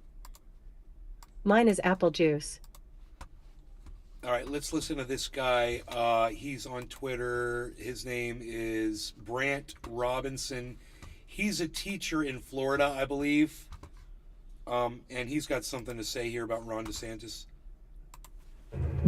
Mine is apple juice. All right, let's listen to this guy. He's on Twitter. His name is Brant Robinson. He's a teacher in Florida, I believe. And he's got something to say here about Ron DeSantis.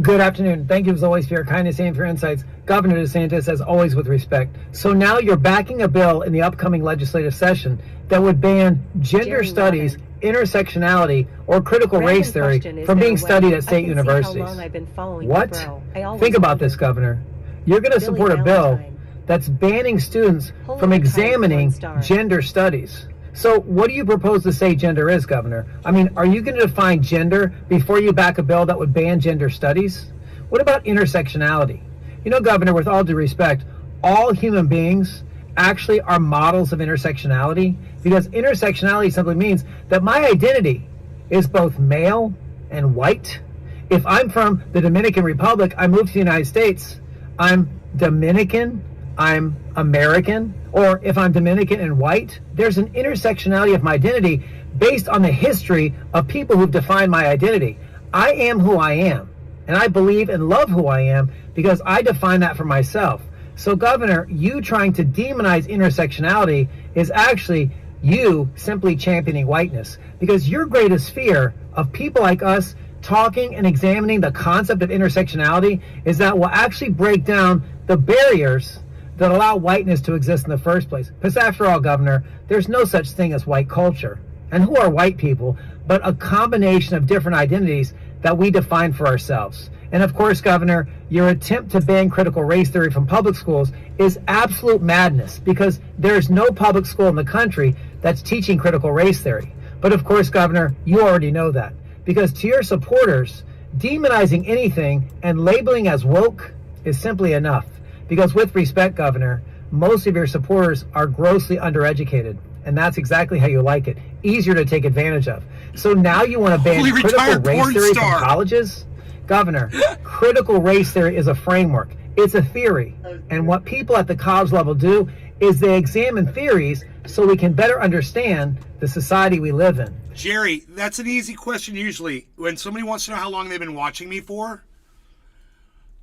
Good afternoon. Thank you as always for your kindness and for your insights. Governor DeSantis, as always, with respect. So now you're backing a bill in the upcoming legislative session that would ban gender Jerry studies, Robin. intersectionality, or critical Random race theory question, is from there being a way studied at I state can universities. See how long I've been following you, What? bro. I always Think about wondered. this, Governor. You're going to Billy support a bill Ballantyne. that's banning students Holy from retired examining porn star. gender studies. So what do you propose to say gender is, Governor? I mean, are you going to define gender before you back a bill that would ban gender studies? What about intersectionality? You know, Governor, with all due respect, all human beings actually are models of intersectionality, because intersectionality simply means that my identity is both male and white. If I'm from the Dominican Republic, I moved to the United States, I'm Dominican, I'm American, or if I'm Dominican and white, there's an intersectionality of my identity based on the history of people who've defined my identity. I am who I am, and I believe and love who I am because I define that for myself. So, Governor, you trying to demonize intersectionality is actually you simply championing whiteness, because your greatest fear of people like us talking and examining the concept of intersectionality is that we'll actually break down the barriers that allow whiteness to exist in the first place. Because after all, Governor, there's no such thing as white culture. And who are white people but a combination of different identities that we define for ourselves? And of course, Governor, your attempt to ban critical race theory from public schools is absolute madness, because there's no public school in the country that's teaching critical race theory. But of course, Governor, you already know that, because to your supporters, demonizing anything and labeling as woke is simply enough. Because with respect, Governor, most of your supporters are grossly undereducated, and that's exactly how you like it. Easier to take advantage of. So now you want to ban Holy critical retired race porn theory star. from colleges? Governor, critical race theory is a framework. It's a theory. And what people at the college level do is they examine theories so we can better understand the society we live in. Jerry, that's an easy question usually. When somebody wants to know how long they've been watching me for,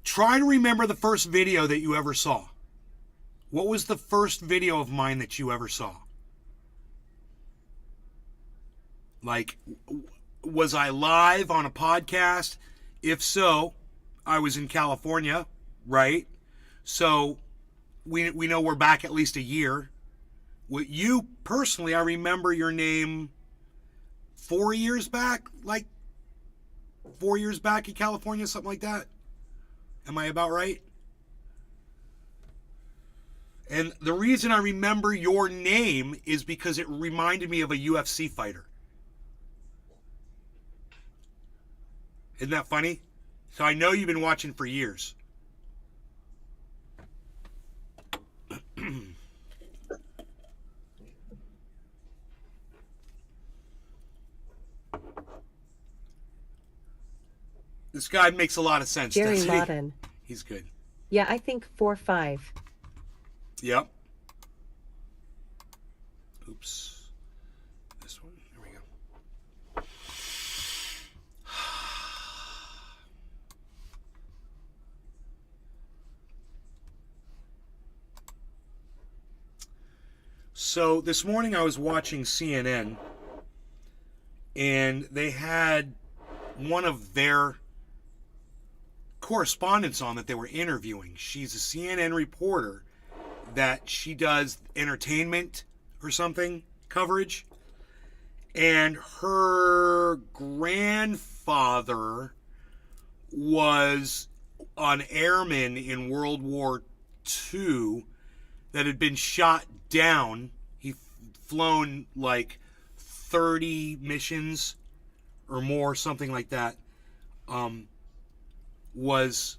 try to remember the first video that you ever saw. What was the first video of mine that you ever saw? Like, was I live on a podcast? If so, I was in California, right? So we know we're back at least a year. With you personally, I remember your name 4 years back, like 4 years back in California, something like that. Am I about right? And the reason I remember your name is because it reminded me of a UFC fighter. Isn't that funny? So I know you've been watching for years. This guy makes a lot of sense, Jerry doesn't he? Lawton. He's good. Yeah, I think 4-5. Yep. Oops. This one. There we go. So this morning I was watching CNN, and they had one of their correspondents on that they were interviewing. She's a CNN reporter that she does entertainment or something coverage, and her grandfather was an airman in World War II that had been shot down. He'd flown like 30 missions or more, something like that. Was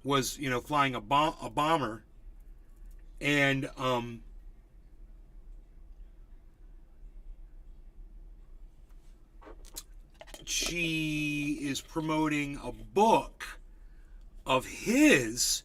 flying a bomber, and she is promoting a book of his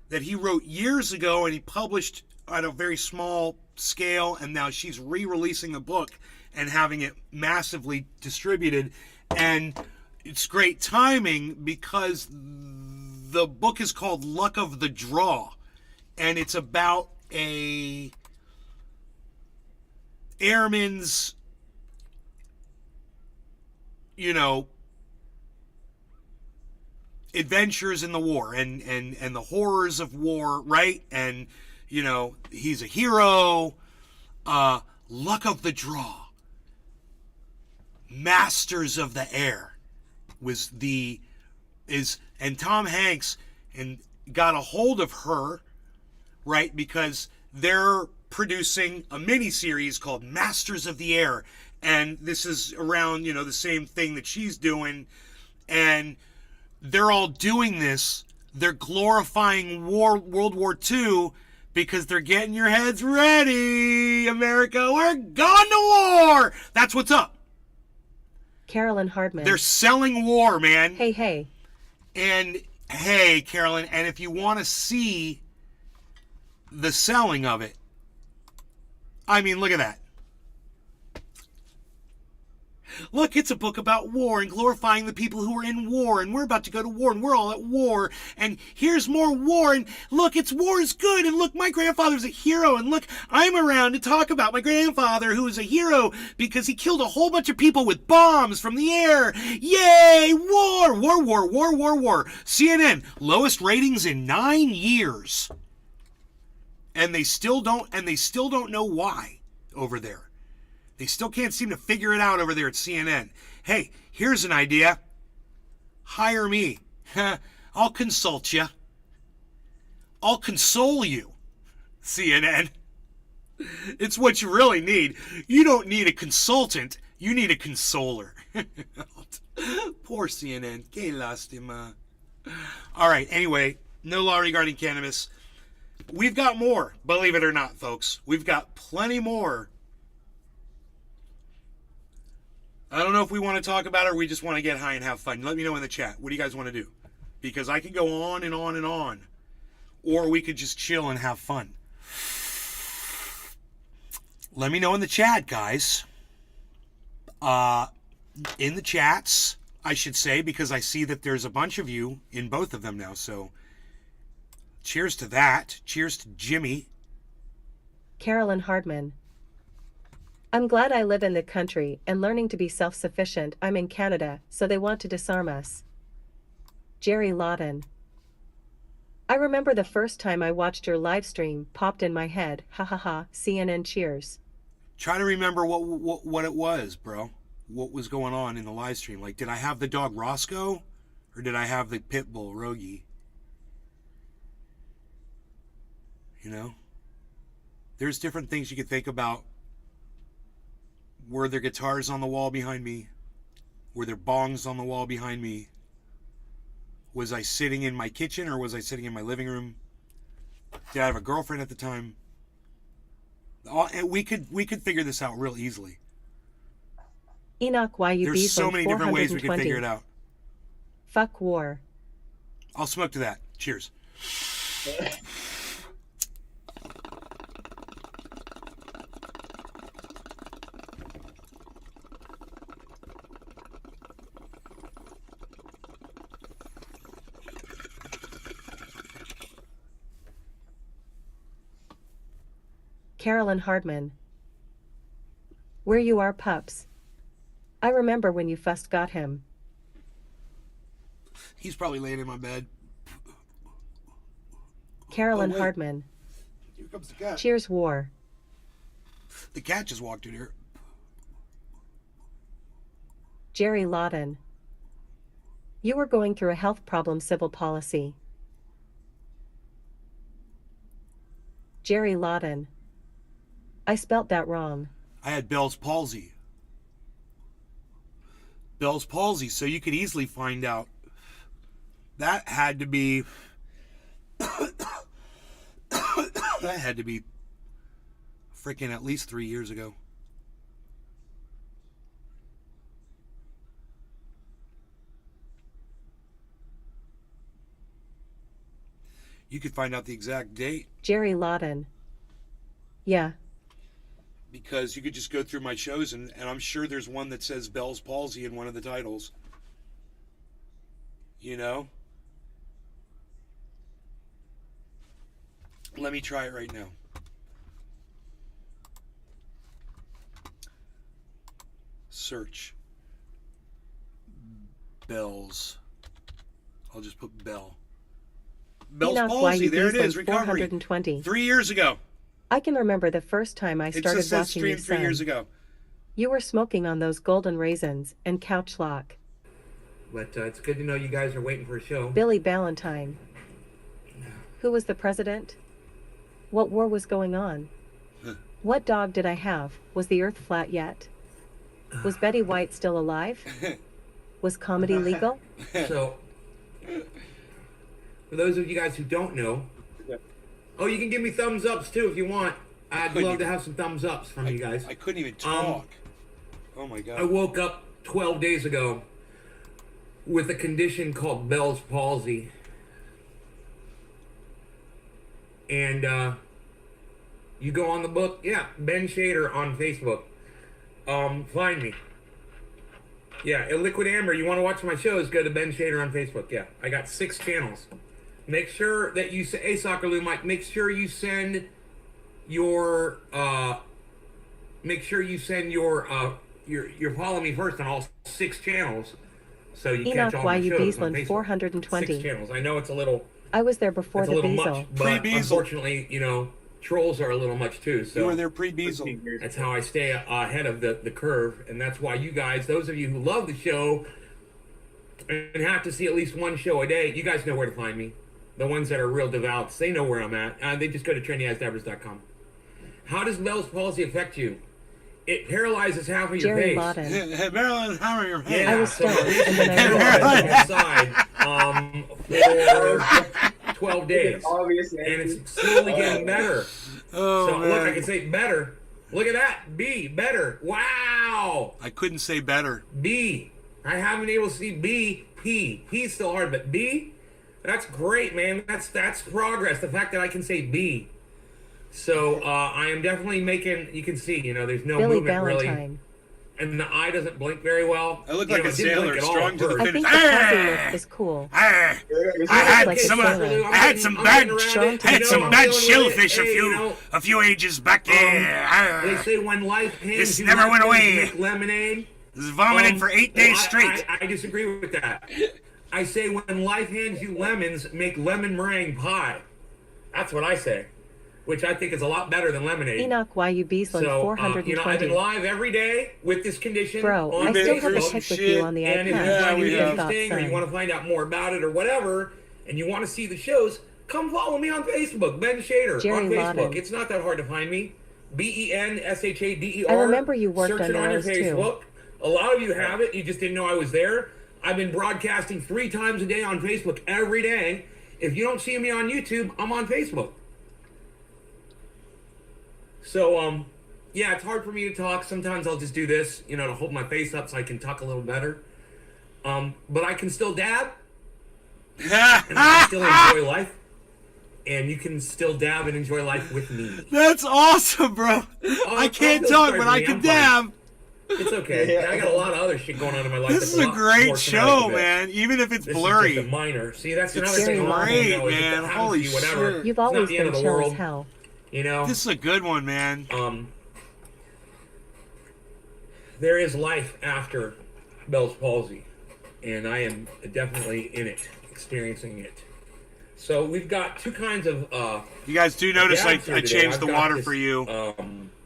that he wrote years ago and he published at a very small scale, and now she's re-releasing the book and having it massively distributed. And it's great timing because the book is called Luck of the Draw, and it's about a airman's, adventures in the war and the horrors of war, right? And he's a hero. Luck of the Draw, Masters of the Air and Tom Hanks and got a hold of her, right? Because they're producing a mini-series called Masters of the Air, and this is around the same thing that she's doing, and they're all doing this. They're glorifying World War II because they're getting your heads ready, America. We're going to war. That's what's up. Carolyn Hardman. They're selling war, man. Hey. And hey, Carolyn, and if you want to see the selling of it, I mean, look at that. Look, it's a book about war and glorifying the people who are in war, and we're about to go to war, and we're all at war, and here's more war, and look, war is good, and look, my grandfather's a hero, and look, I'm around to talk about my grandfather who is a hero because he killed a whole bunch of people with bombs from the air. Yay, war, war, war, war, war, war. CNN, lowest ratings in 9 years. And they still don't know why over there. They still can't seem to figure it out over there at CNN. Hey, here's an idea. Hire me. I'll consult you. I'll console you, CNN. It's what you really need. You don't need a consultant. You need a consoler. Poor CNN. Que lástima. All right, anyway, no law regarding cannabis. We've got more, believe it or not, folks. We've got plenty more. I don't know if we want to talk about it or we just want to get high and have fun. Let me know in the chat. What do you guys want to do? Because I could go on and on and on. Or we could just chill and have fun. Let me know in the chat, guys. In the chats, I should say, because I see that there's a bunch of you in both of them now. So, cheers to that. Cheers to Jimmy. Carolyn Hardman. I'm glad I live in the country and learning to be self-sufficient. I'm in Canada, so they want to disarm us. Jerry Lawton. I remember the first time I watched your live stream popped in my head. Ha ha ha. CNN cheers. Try to remember what it was, bro. What was going on in the live stream? Like, did I have the dog Roscoe? Or did I have the pit bull Rogie? There's different things you could think about. Were there guitars on the wall behind me? Were there bongs on the wall behind me? Was I sitting in my kitchen or was I sitting in my living room? Did I have a girlfriend at the time? We could figure this out real easily. Enoch YUB. There's so many different ways we can figure it out. Fuck war. I'll smoke to that. Cheers. Carolyn Hardman. Where you are, pups. I remember when you first got him. He's probably laying in my bed. Carolyn wait. Hardman. Here comes the cat. Cheers war. The cat just walked in here. Jerry Lawton. You were going through a health problem. Civil policy. Jerry Lawton. I spelt that wrong. I had Bell's palsy. Bell's palsy, so you could easily find out. That had to be... that had to be freaking at least 3 years ago. You could find out the exact date. Jerry Lawton. Yeah. Because you could just go through my shows, and I'm sure there's one that says Bell's palsy in one of the titles. You know? Let me try it right now. Search. Bell's. I'll just put Bell. Bell's Enoch palsy, there it is, Beasley, recovery. 420. 3 years ago. I can remember the first time I It started just says watching you stream 3 years send. ago. You were smoking on those golden raisins and couch lock. But it's good to know you guys are waiting for a show. Billy Ballantyne. Who was the president? What war was going on? What dog did I have? Was the earth flat yet? Was Betty White still alive? Was comedy legal? So, for those of you guys who don't know, oh, you can give me thumbs ups too if you want. I'd love to have some thumbs ups from you guys. I couldn't even talk. Oh my God. I woke up 12 days ago with a condition called Bell's palsy. And you go on the book, yeah, Ben Shader on Facebook. Find me. Yeah, Illiquid Amber, you want to watch my shows, go to Ben Shader on Facebook. Yeah, I got 6 channels. Make sure that you say, hey, Soccer Lou Mike, make sure you send your follow me first on all 6 channels, so you catch Enoch all my YU shows on Beasland, Facebook. 420. 6 channels. I know it's a little. I was there before It's the a little Beazle. much, but Pre-Beazle. unfortunately, you know, trolls are a little much too. So You were there pre-Beazle. that's how I stay ahead of the curve, and that's why you guys, those of you who love the show and have to see at least one show a day, you guys know where to find me. The ones that are real devouts, they know where I'm at. They just go to trendyasdevers.com. How does Bell's palsy affect you? It paralyzes half of your Jerry face. Lawton. Marilyn, how are your hands? Yeah, I was so stoned, the reason and then I it's realized outside for 12 days, and it's slowly getting better. Oh, So man. look, I can say better. Look at that. B, better. Wow. I couldn't say better. B. I haven't been able to see B. P. P's still hard, but B. That's great, man. That's progress. The fact that I can say B. So I am definitely making. You can see, you know, there's no Billy movement really, Ballantyne. and the eye doesn't blink very well. I look You like know, a it didn't sailor, blink at all strong at to the first. I finish. think the puppy look is cool. I look had like some. a sailor. I had some bad. Strong I had some I'm bad dealing with it. shellfish Hey, a few ages back. They Yeah. say when life hands This you never went lemons, away. make lemonade. This is vomiting for 8 days straight. I disagree with that. I say when life hands you lemons, make lemon meringue pie. That's what I say, which I think is a lot better than lemonade. Enoch YU Beasland, So, you know, I've been 420. live every day with this condition Bro, on I still have a Facebook. pic with you on the And if you iPad. find we it have. interesting or you want to find out more about it or whatever, and you want to see the shows, come follow me on Facebook, Ben Shader Jerry on Facebook. Lawton. It's not that hard to find me. BenShader. I remember you worked Search on it on your ours, too. Facebook. A lot of you have it. You just didn't know I was there. I've been broadcasting 3 times a day on Facebook every day. If you don't see me on YouTube, I'm on Facebook. So, yeah, it's hard for me to talk. Sometimes I'll just do this, you know, to hold my face up so I can talk a little better. But I can still dab, and I can still enjoy life. And you can still dab and enjoy life with me. That's awesome, bro. I can't I'm talk, sorry, but I man, can I'm dab. It's okay. I got a lot of other shit going on in my life. This that's is a lot great more show, traumatic than man. Even if it's this blurry. is just a minor. See, that's It's another thing. Jerry I want Lawton. to know is if Great, it man. happens to Holy you, whatever. shit. You've It's not always the end been of the chill world. as hell. You know, This is a good one, man. there is life after Bell's palsy, and I am definitely in it, experiencing it. So we've got two kinds of. You guys do notice I gaps here today. changed I've the got water this, for you.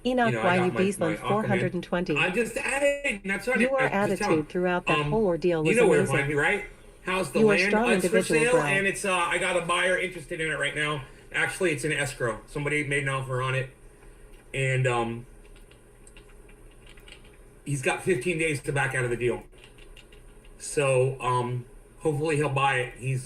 Enoch I YU got my Beesland Aquaman. 420. I just hey, that's right. Your I just tell attitude him, throughout that whole ordeal was you know where to find me, amazing. right? How's the You are a land? strong It's for individual, sale, bro. and it's I got a buyer interested in it right now. Actually, it's in escrow. Somebody made an offer on it, and he's got 15 days to back out of the deal. So hopefully he'll buy it. He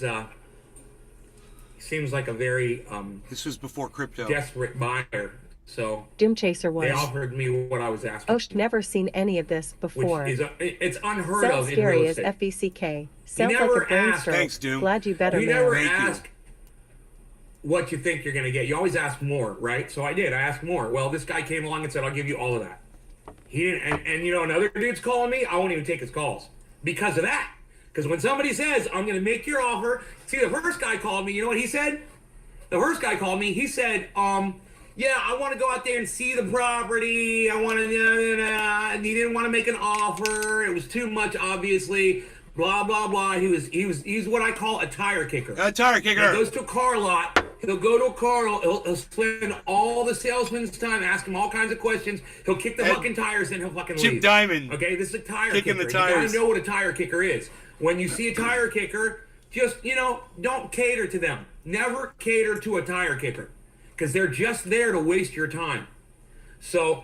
seems like a very This was before crypto. desperate buyer. So Doom Chaser they 1. offered me what I was asking. Osh, never seen any of this before. Which is it's unheard Sounds of in real scary as estate. FECK. Sounds like never a brain asked- stroke. Thanks, Doom. Glad you better You man. never Thank you. ask what you think you're going to get. You always ask more, right? So I did. I asked more. Well, this guy came along and said, I'll give you all of that. He didn't. And you know, another dude's calling me. I won't even take his calls because of that. Because when somebody says, I'm going to make your offer. See, the first guy called me. You know what he said? The first guy called me. He said, yeah, I want to go out there and see the property. I want to, and he didn't want to make an offer. It was too much, obviously. Blah blah blah. He's what I call a tire kicker. A tire kicker. He goes to a car lot. He'll go to a car lot. He'll spend all the salesman's time, ask him all kinds of questions. He'll kick the fucking tires, and he'll fucking Chip leave. Diamond. Okay, this is a tire Kicking kicker. the tires. You gotta know what a tire kicker is. When you see a tire kicker, just don't cater to them. Never cater to a tire kicker, because they're just there to waste your time. So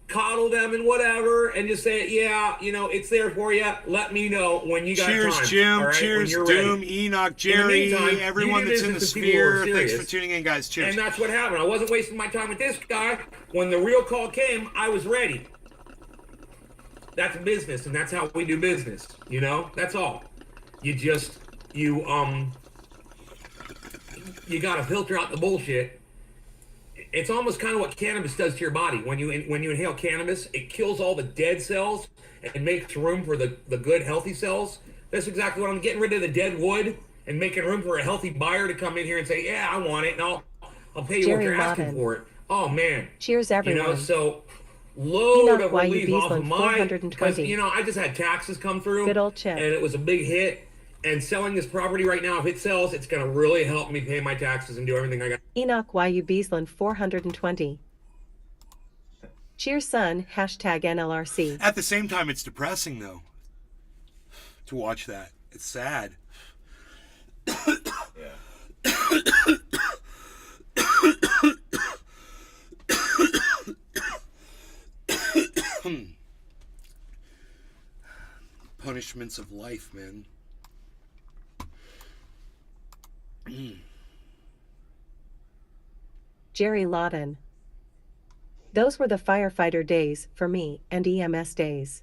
coddle them and whatever, and just say, yeah, it's there for you. Let me know when you got Cheers, time. Jim. all right? Cheers, when you're Doom, ready. Enoch, Jerry, meantime, everyone you do that's in the business with people who are sphere. Thanks serious. for tuning in, guys. Cheers. And that's what happened. I wasn't wasting my time with this guy. When the real call came, I was ready. That's business, and that's how we do business. That's all. You got to filter out the bullshit. It's almost kind of what cannabis does to your body. When you inhale cannabis, it kills all the dead cells and makes room for the good, healthy cells. That's exactly what I'm getting rid of the dead wood and making room for a healthy buyer to come in here and say, yeah, I want it, and I'll pay you what Jerry you're asking Martin. for it. Oh man. Cheers, everyone. So load Enoch of relief YU off of Beesland, my, 420. because I just had taxes come through, Good old Chip. and it was a big hit. And selling this property right now, if it sells, it's going to really help me pay my taxes and do everything I got. Enoch YU Beesland 420. Cheers, son. #NLRC. At the same time, it's depressing, though, to watch that. It's sad. Punishments of life, man. Jerry Lawton. Those were the firefighter days for me, and EMS days.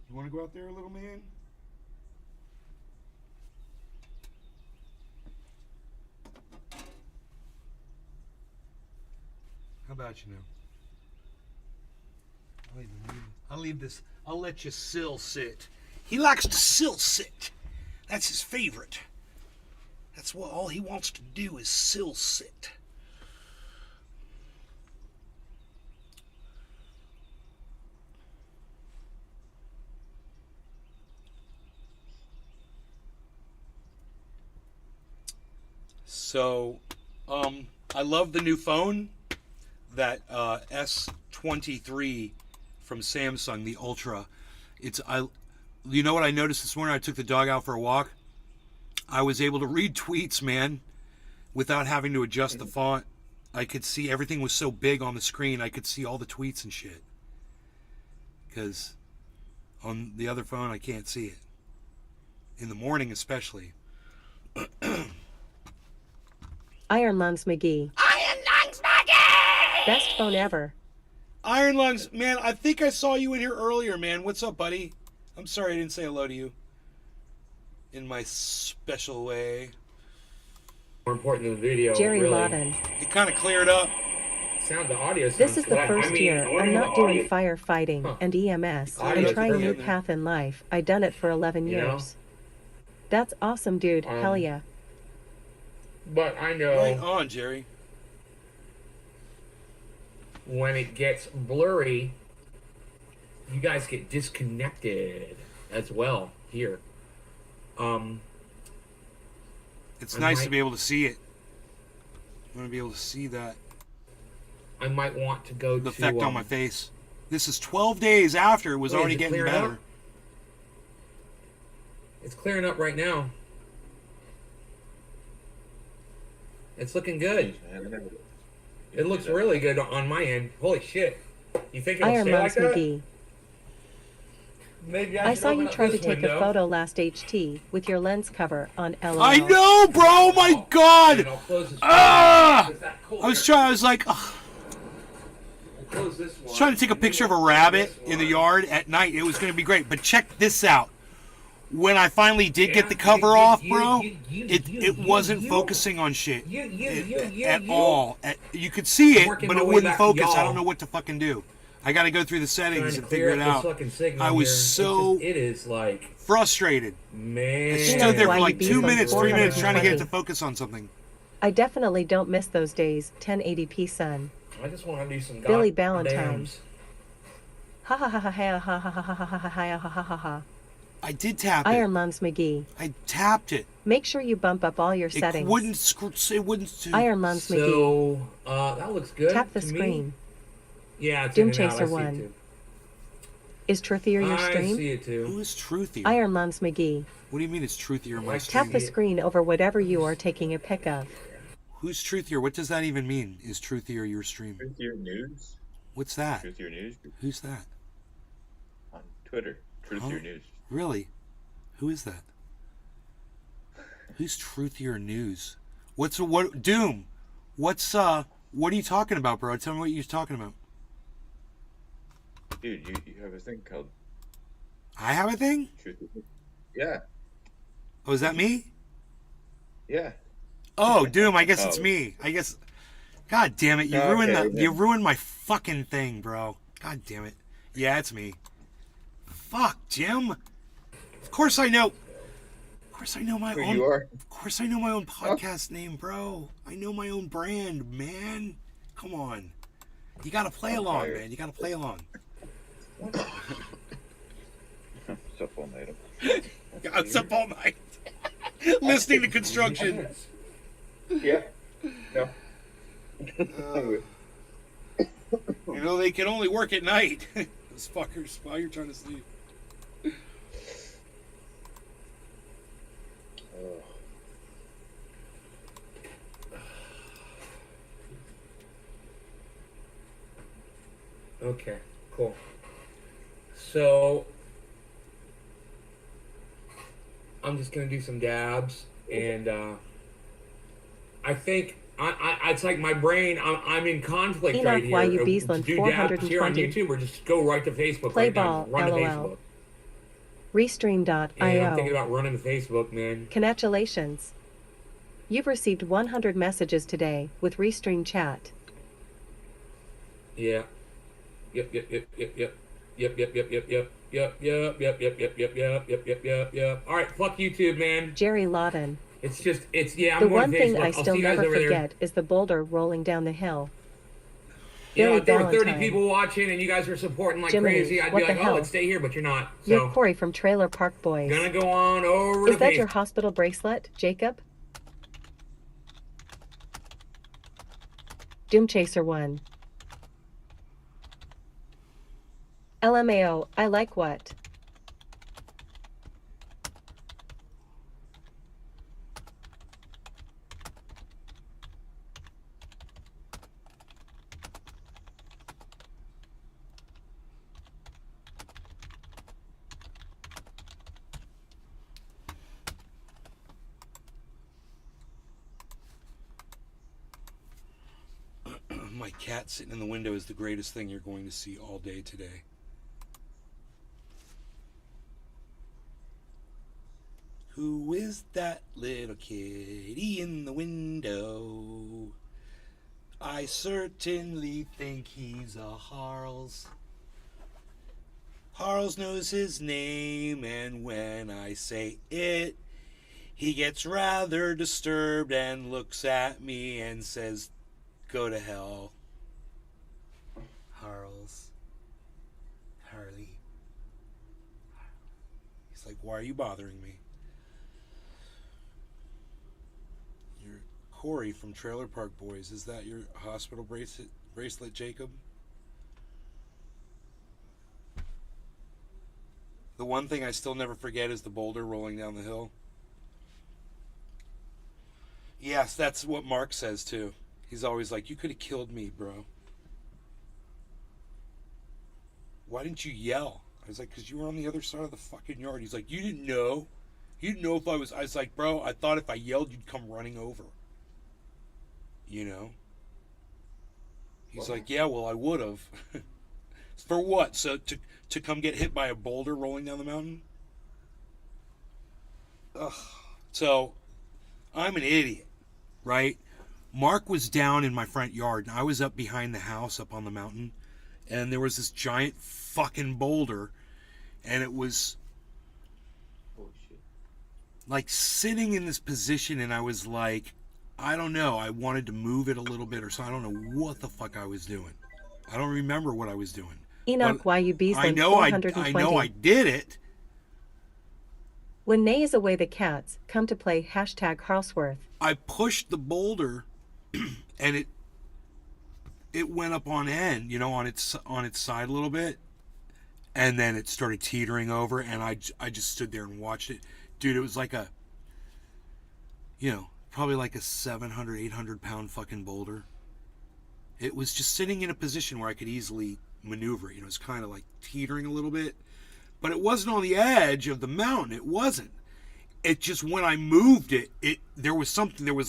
You want to go out there, little man? How about you now? I'll leave this. I'll let you still sit. He likes to still sit. That's his favorite. That's what all he wants to do is still sit. So, I love the new phone, that S23 from Samsung, the Ultra. You know what I noticed this morning? I took the dog out for a walk. I was able to read tweets, man, without having to adjust the font. I could see everything was so big on the screen. I could see all the tweets and shit. Because on the other phone, I can't see it. In the morning, especially. Iron Lungs McGee. Iron Lungs McGee! Best phone ever. Iron Lungs, man, I think I saw you in here earlier, man. What's up, buddy? I'm sorry I didn't say hello to you. In my special way. More important than the video. Jerry really. Lawton. It kind of cleared up. sound, the audio. This is the sounds first good. year I'm not doing firefighting Huh. and EMS. I'm Audio's trying a new perfect. path in life. I done it for 11 You know? years. That's awesome, dude. Hell yeah. But I know Right on, Jerry. when it gets blurry, you guys get disconnected as well here. It's I nice might- to be able to see it. I want to be able to see that. I might want to go The to effect on my face. This is 12 days after it was Wait, is already it getting clearing better. up? It's clearing up right now. It's looking good. It looks really good on my end. Holy shit! You think it'll Iron stay Moms like that? McGee. Maybe I should saw open you up try to this take a window. photo last HT with your lens cover on LOL. I know, bro. Oh my God. And I'll close this Ah! one. It's that cold I was here. trying. I was like, ugh. We'll close this I one, was trying to take a and then picture of a we'll close rabbit this in the one. yard at night. It was going to be great. But check this out. When I finally did get the Yeah, cover you- off, you- bro, you- it wasn't you. focusing on shit at You. all. You could see it, Working but my it way wouldn't back to focus. I y'all. don't know what to fucking do. I got to go through the Trying settings to and clear figure it up out. this fucking signal I was here. so It is like, frustrated. man. I You stood know there for why like you 2 bees minutes, on 3 minutes, 420. trying to get it to focus on something. I definitely don't miss those days. 1080p son. I just want to do some Billy goddams. Ballantyne. Ha ha ha ha ha ha ha ha ha ha ha ha ha ha ha. I did tap it. Iron Moms McGee. I tapped it. Make sure you bump up all your It settings. wouldn't. It wouldn't. Iron Moms McGee. So, that looks good. Tap the to me. screen. Yeah, it's Doom in and out. Chaser I see 1. it too. Is Truthier your I stream? see it too. Who is truthier? Iron Moms McGee. What do you mean it's truthier in my Like stream? Tap the screen over whatever you are taking a pic of. Who's truthier? What does that even mean? Is truthier your stream? Truth Your News. What's that? Truth Your News Who's that? on Twitter. Truth Huh? Your News. Really? Who is that? Who's truthier news? What Doom? What are you talking about, bro? Tell me what you're talking about. Dude, you have a thing called I have a thing? Truth Your News. Yeah. Oh, is that me? Yeah. Oh, Doom, I guess it's Oh. me. I guess. God damn it! You Okay, ruined that. then. You ruined my fucking thing, bro. God damn it. Yeah, it's me. Fuck, Jim. Of course I know. Of course I know my Who own. you are? Of course I know my own podcast name, bro. I know my own brand, man. Come on. You gotta play along, tired. man. You gotta play along. Stuff all night. I was up all night listening to construction. Yeah. No. You know they can only work at night. Those fuckers while you're trying to sleep. Okay, cool. So, I'm just gonna do some dabs, and I think it's like my brain. I'm in conflict Enough, right here. why you To Beesland, do dabs here on 420. YouTube, or just go right to Facebook. Play right ball, now. Run to LOL. Facebook. And I'm thinking Restream.io. about running to Facebook, man. Congratulations. You've received 100 messages today with Restream Chat. Yeah. Yep. All right, fuck YouTube, man. Jerry Lawton. It's just, yeah. I'm The going one to thing Facebook. I I'll still see you guys never over there. forget is the boulder rolling down the hill. You know, Billy if there were 30 Valentine. people watching and you guys were supporting like Jiminy, crazy, I'd what be the like, hell? oh, let's stay here, but you're not. You're So, Corey from Trailer Park Boys. gonna go on over Is to that your Facebook. hospital bracelet, Jacob? Doom Chaser 1. LMAO, I like what? My cat sitting in the window is the greatest thing you're going to see all day today. Who is that little kitty in the window? I certainly think he's a Harles. Harles knows his name, and when I say it, he gets rather disturbed and looks at me and says, "Go to hell, Harles. Harley." He's like, "Why are you bothering me?" You're Corey from Trailer Park Boys. Is that your hospital bracelet, Jacob? The one thing I still never forget is the boulder rolling down the hill. Yes, that's what Mark says too. He's always like, "You could have killed me, bro. Why didn't you yell?" I was like, "Because you were on the other side of the fucking yard." He's like, "You didn't know? You didn't know if I was..." I was like, "Bro, I thought if I yelled, you'd come running over." You know? He's like, "Yeah, well, I would have." For what? So to come get hit by a boulder rolling down the mountain? Ugh. So I'm an idiot, right? Mark was down in my front yard, and I was up behind the house up on the mountain, and there was this giant fucking boulder, and it was like sitting in this position, and I was like, I don't know, I wanted to move it a little bit or so. I don't know what the fuck I was doing. I don't remember what I was doing. Enoch YUB I sent know 420. I know I did it. When Nay is away, the cats come to play #Harlesworth. I pushed the boulder, and it went up on end, you know, on its side a little bit, and then it started teetering over, and I just stood there and watched it. Dude, it was like a, you know, probably like a 700, 800 pound fucking boulder. It was just sitting in a position where I could easily maneuver. You know, it's kind of like teetering a little bit, but it wasn't on the edge of the mountain. It wasn't. It just, when I moved it, there was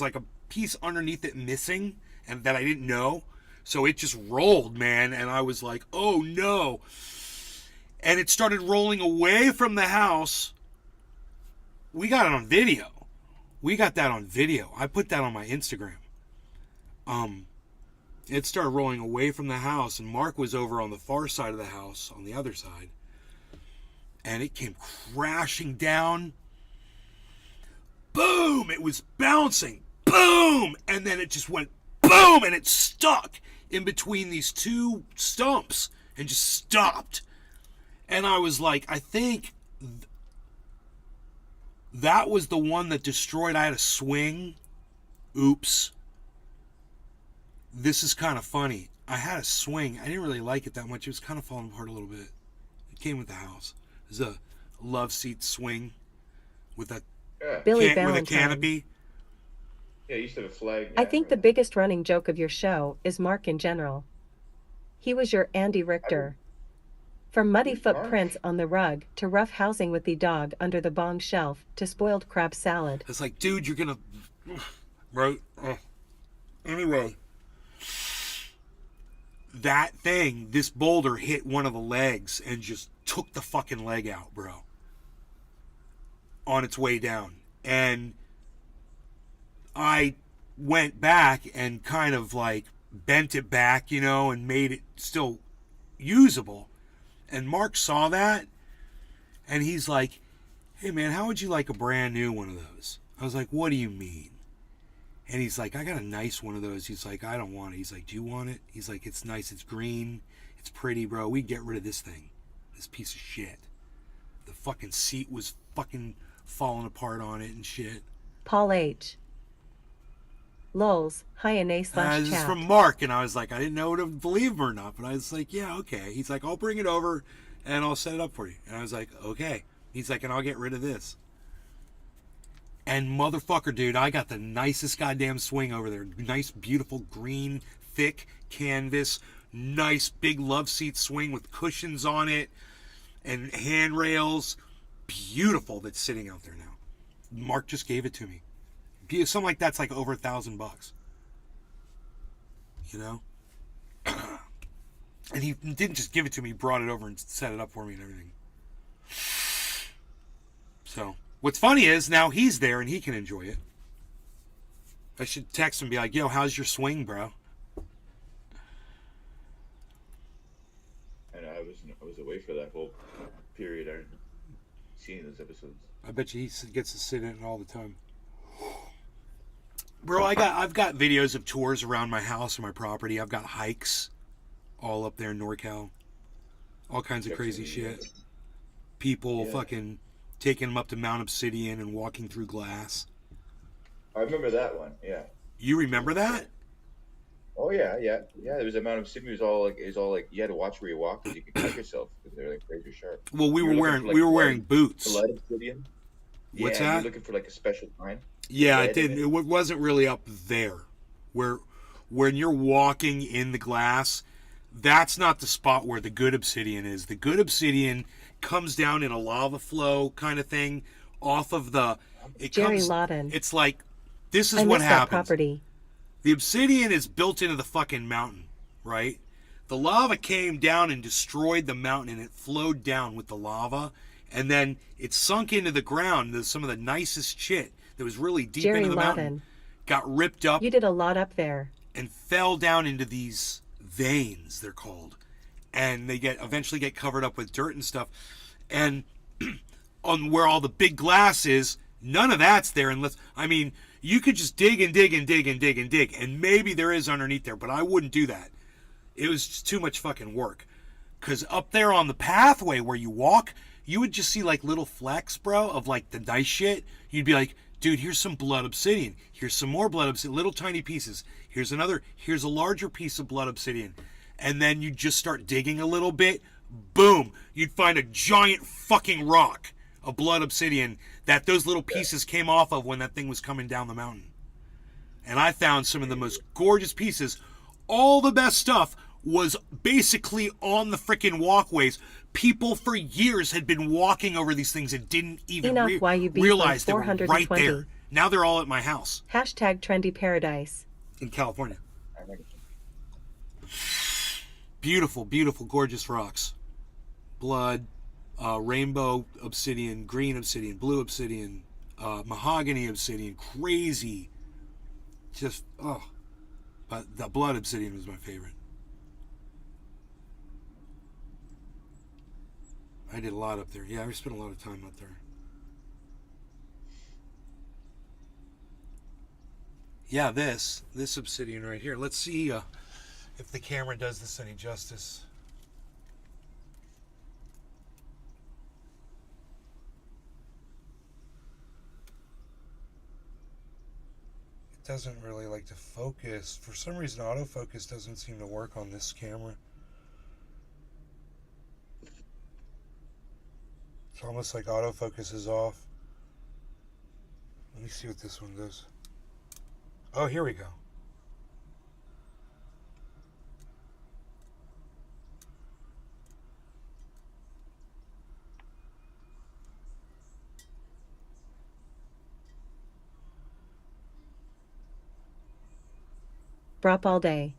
like a piece underneath it missing, and that I didn't know. So it just rolled, man, and I was like, "Oh no!" And it started rolling away from the house. We got it on video. We got that on video. I put that on my Instagram. It started rolling away from the house, and Mark was over on the far side of the house, on the other side. And it came crashing down. Boom! It was bouncing. Boom! And then it just went boom! And it stuck in between these two stumps and just stopped. And I was like, I think that was the one that destroyed. I had a swing. Oops. This is kind of funny. I had a swing. I didn't really like it that much. It was kind of falling apart a little bit. It came with the house. It was a love seat swing with a Billy with a Valentine. canopy. Yeah, you used to have a flag. I think the biggest running joke of your show is Mark in general. He was your Andy Richter. From muddy footprints on the rug to rough housing with the dog under the bong shelf to spoiled crab salad. It's like, dude, you're gonna... Right? Anyway. That thing, this boulder hit one of the legs and just took the fucking leg out, bro. On its way down. And I went back and kind of like bent it back, you know, and made it still usable. And Mark saw that, and he's like, "Hey man, how would you like a brand new one of those?" I was like, "What do you mean?" And he's like, "I got a nice one of those." He's like, "I don't want it." He's like, "Do you want it?" He's like, "It's nice, it's green, it's pretty, bro. We get rid of this thing. This piece of shit. The fucking seat was fucking falling apart on it and shit." Paul H. Lols, hi and A / This chat. is from Mark, and I was like, I didn't know to believe him or not, but I was like, yeah, okay. He's like, "I'll bring it over and I'll set it up for you." And I was like, okay. He's like, "And I'll get rid of this." And motherfucker, dude, I got the nicest goddamn swing over there. Nice, beautiful, green, thick canvas. Nice, big love seat swing with cushions on it and handrails. Beautiful, that's sitting out there now. Mark just gave it to me. Something like that's like over $1,000. You know? And he didn't just give it to me, he brought it over and set it up for me and everything. So, what's funny is now he's there and he can enjoy it. I should text him and be like, "Yo, how's your swing, bro?" away for that whole period. I seen those episodes. I bet you he gets to sit in it all the time. Bro, I've got videos of tours around my house and my property. I've got hikes all up there in NorCal. All kinds of crazy shit. People fucking taking them up to Mount Obsidian and walking through glass. I remember that one. Yeah. You remember that? Oh yeah. There was a Mount Obsidian. It was all like you had to watch where you walk because you could cut yourself because they're like razor sharp. Well, we were wearing boots. Blood obsidian. What's that? You're looking for like a special kind. Yeah, it did. It wasn't really up there, where when you're walking in the glass. That's not the spot where the good obsidian is. The good obsidian comes down in a lava flow kind of thing off of the. Jerry Lawton. It's like this is I what miss happens. That property. The obsidian is built into the fucking mountain, right? The lava came down and destroyed the mountain, and it flowed down with the lava, and then it sunk into the ground. There's some of the nicest shit that was really deep Jerry into the Lawton. mountain got ripped up. You did a lot up there. And fell down into these veins, they're called, and they eventually get covered up with dirt and stuff. And on where all the big glass is, none of that's there unless, I mean, you could just dig and dig and dig and dig and dig, and maybe there is underneath there, but I wouldn't do that. It was just too much fucking work. Because up there on the pathway where you walk, you would just see like little flecks, bro, of like the nice shit. You'd be like, dude, here's some blood obsidian. Here's some more blood obsidian, little tiny pieces. Here's a larger piece of blood obsidian. And then you just start digging a little bit. Boom. You'd find a giant fucking rock of blood obsidian that those little pieces came off of when that thing was coming down the mountain. And I found some of the most gorgeous pieces. All the best stuff was basically on the freaking walkways. People for years had been walking over these things and didn't even realize they were right there. Now they're all at my house. Hashtag trendy paradise. In California. Beautiful, beautiful, gorgeous rocks. Blood, rainbow obsidian, green obsidian, blue obsidian, mahogany obsidian, crazy. Just, oh. But the blood obsidian was my favorite. I did a lot up there. Yeah, I spent a lot of time up there. Yeah, this obsidian right here. Let's see if the camera does this any justice. It doesn't really like to focus. For some reason, autofocus doesn't seem to work on this camera. It's almost like autofocus is off. Let me see what this one does. Oh, here we go. Brop all day.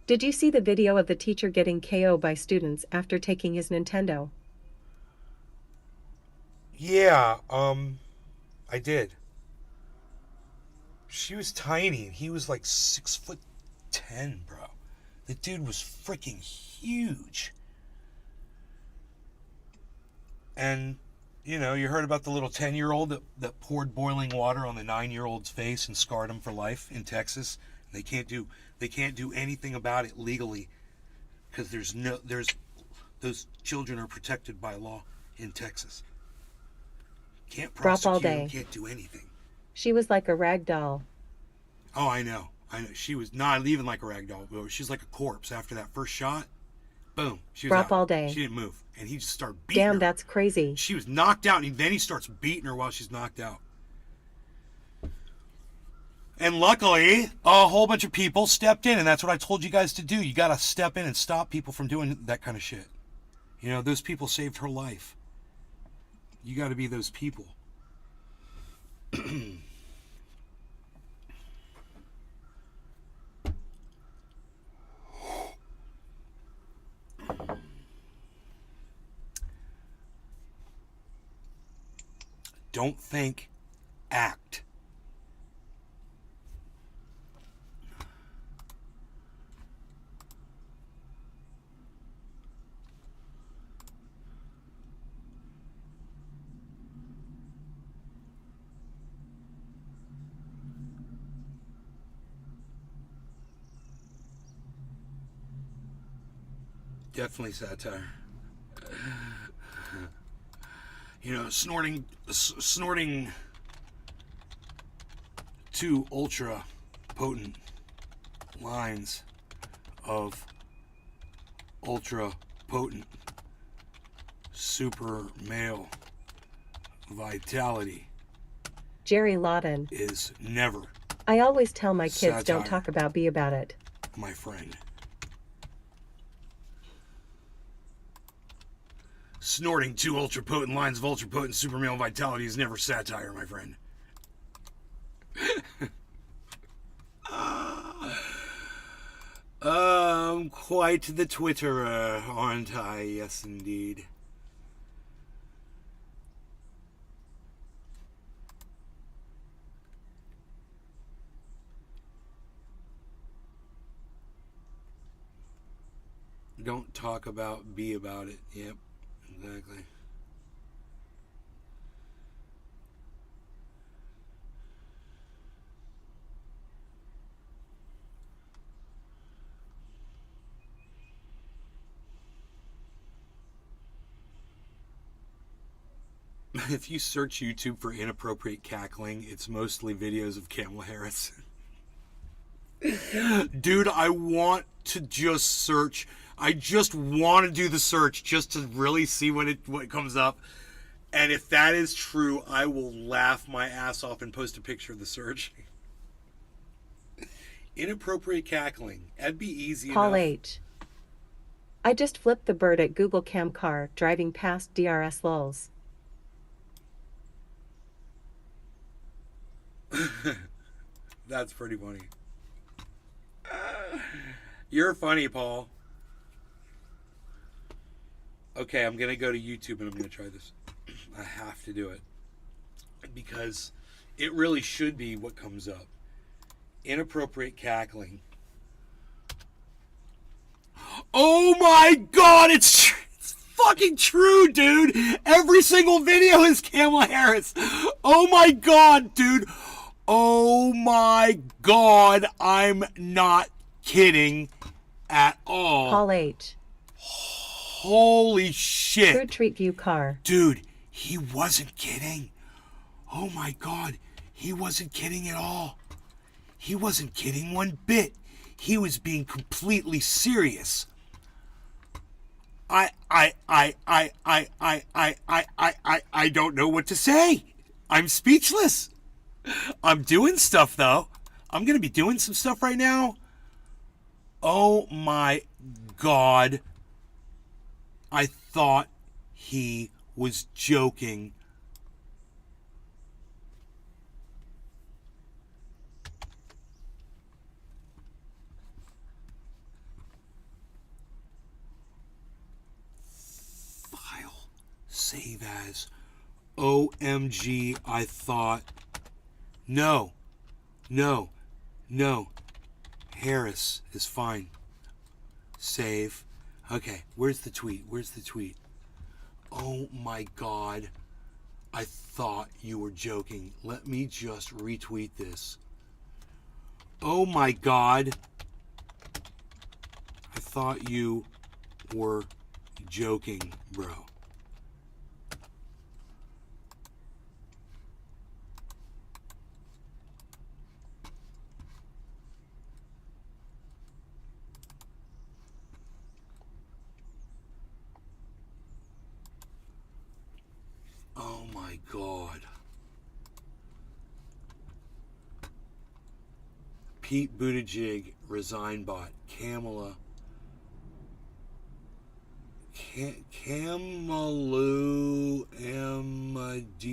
Did you see the video of the teacher getting KO by students after taking his Nintendo? Yeah, I did. She was tiny, and he was like 6'10", bro. The dude was freaking huge. And, you know, you heard about the little 10-year-old that poured boiling water on the 9-year-old's face and scarred him for life in Texas. They can't do anything about it legally because those children are protected by law in Texas. Can't prosecute them, can't do anything. She was like a rag doll. Oh, I know. She was not even like a rag doll. She's like a corpse after that first shot. Boom. She was Brop out. all day. She didn't move. And he just started beating her. Damn, that's crazy. She was knocked out, and then he starts beating her while she's knocked out. And luckily, a whole bunch of people stepped in, and that's what I told you guys to do. You got to step in and stop people from doing that kind of shit. You know, those people saved her life. You got to be those people. Don't think, act. Definitely satire. You know, snorting 2 ultra potent lines of ultra potent super male vitality Jerry Lawton. is never, I always tell my kids don't Satire. talk about be about it. my friend. Snorting 2 ultra potent lines of ultra potent super male vitality is never satire, my friend. Quite the Twitterer, aren't I? Yes, indeed. Don't talk about, be about it. Yep, exactly. If you search YouTube for inappropriate cackling, it's mostly videos of Kamala Harris. Dude, I want to just search. I just want to do the search just to really see what comes up. And if that is true, I will laugh my ass off and post a picture of the search. Inappropriate cackling. That'd be easy Paul enough. H. I just flipped the bird at Google Cam car driving past DRS lulls. That's pretty funny. You're funny, Paul. Okay, I'm going to go to YouTube and I'm going to try this. I have to do it. Because it really should be what comes up. Inappropriate cackling. Oh my god, it's fucking true, dude. Every single video is Kamala Harris. Oh my god, dude. Oh my god, I'm not kidding at all. Paul H. Holy shit. True Treat View car. Dude, he wasn't kidding. Oh my god, he wasn't kidding at all. He wasn't kidding one bit. He was being completely serious. I don't know what to say. I'm speechless. I'm doing stuff though. I'm going to be doing some stuff right now. Oh my god. I thought he was joking. File. Save as. OMG, I thought. No. Harris is fine. Save. Okay, where's the tweet? Oh my god. I thought you were joking. Let me just retweet this. Oh my god. I thought you were joking, bro. Oh my god. Pete Buttigieg resign bot. Kamala. Kamalu Amadioha.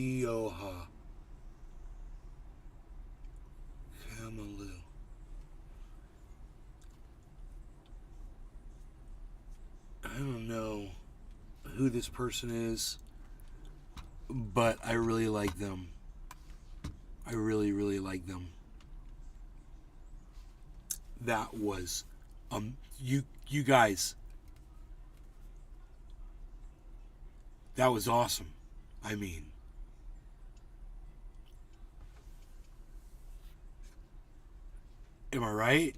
Kamalu. I don't know who this person is, but I really like them. I really, really like them. That was, you guys, that was awesome. I mean, am I right?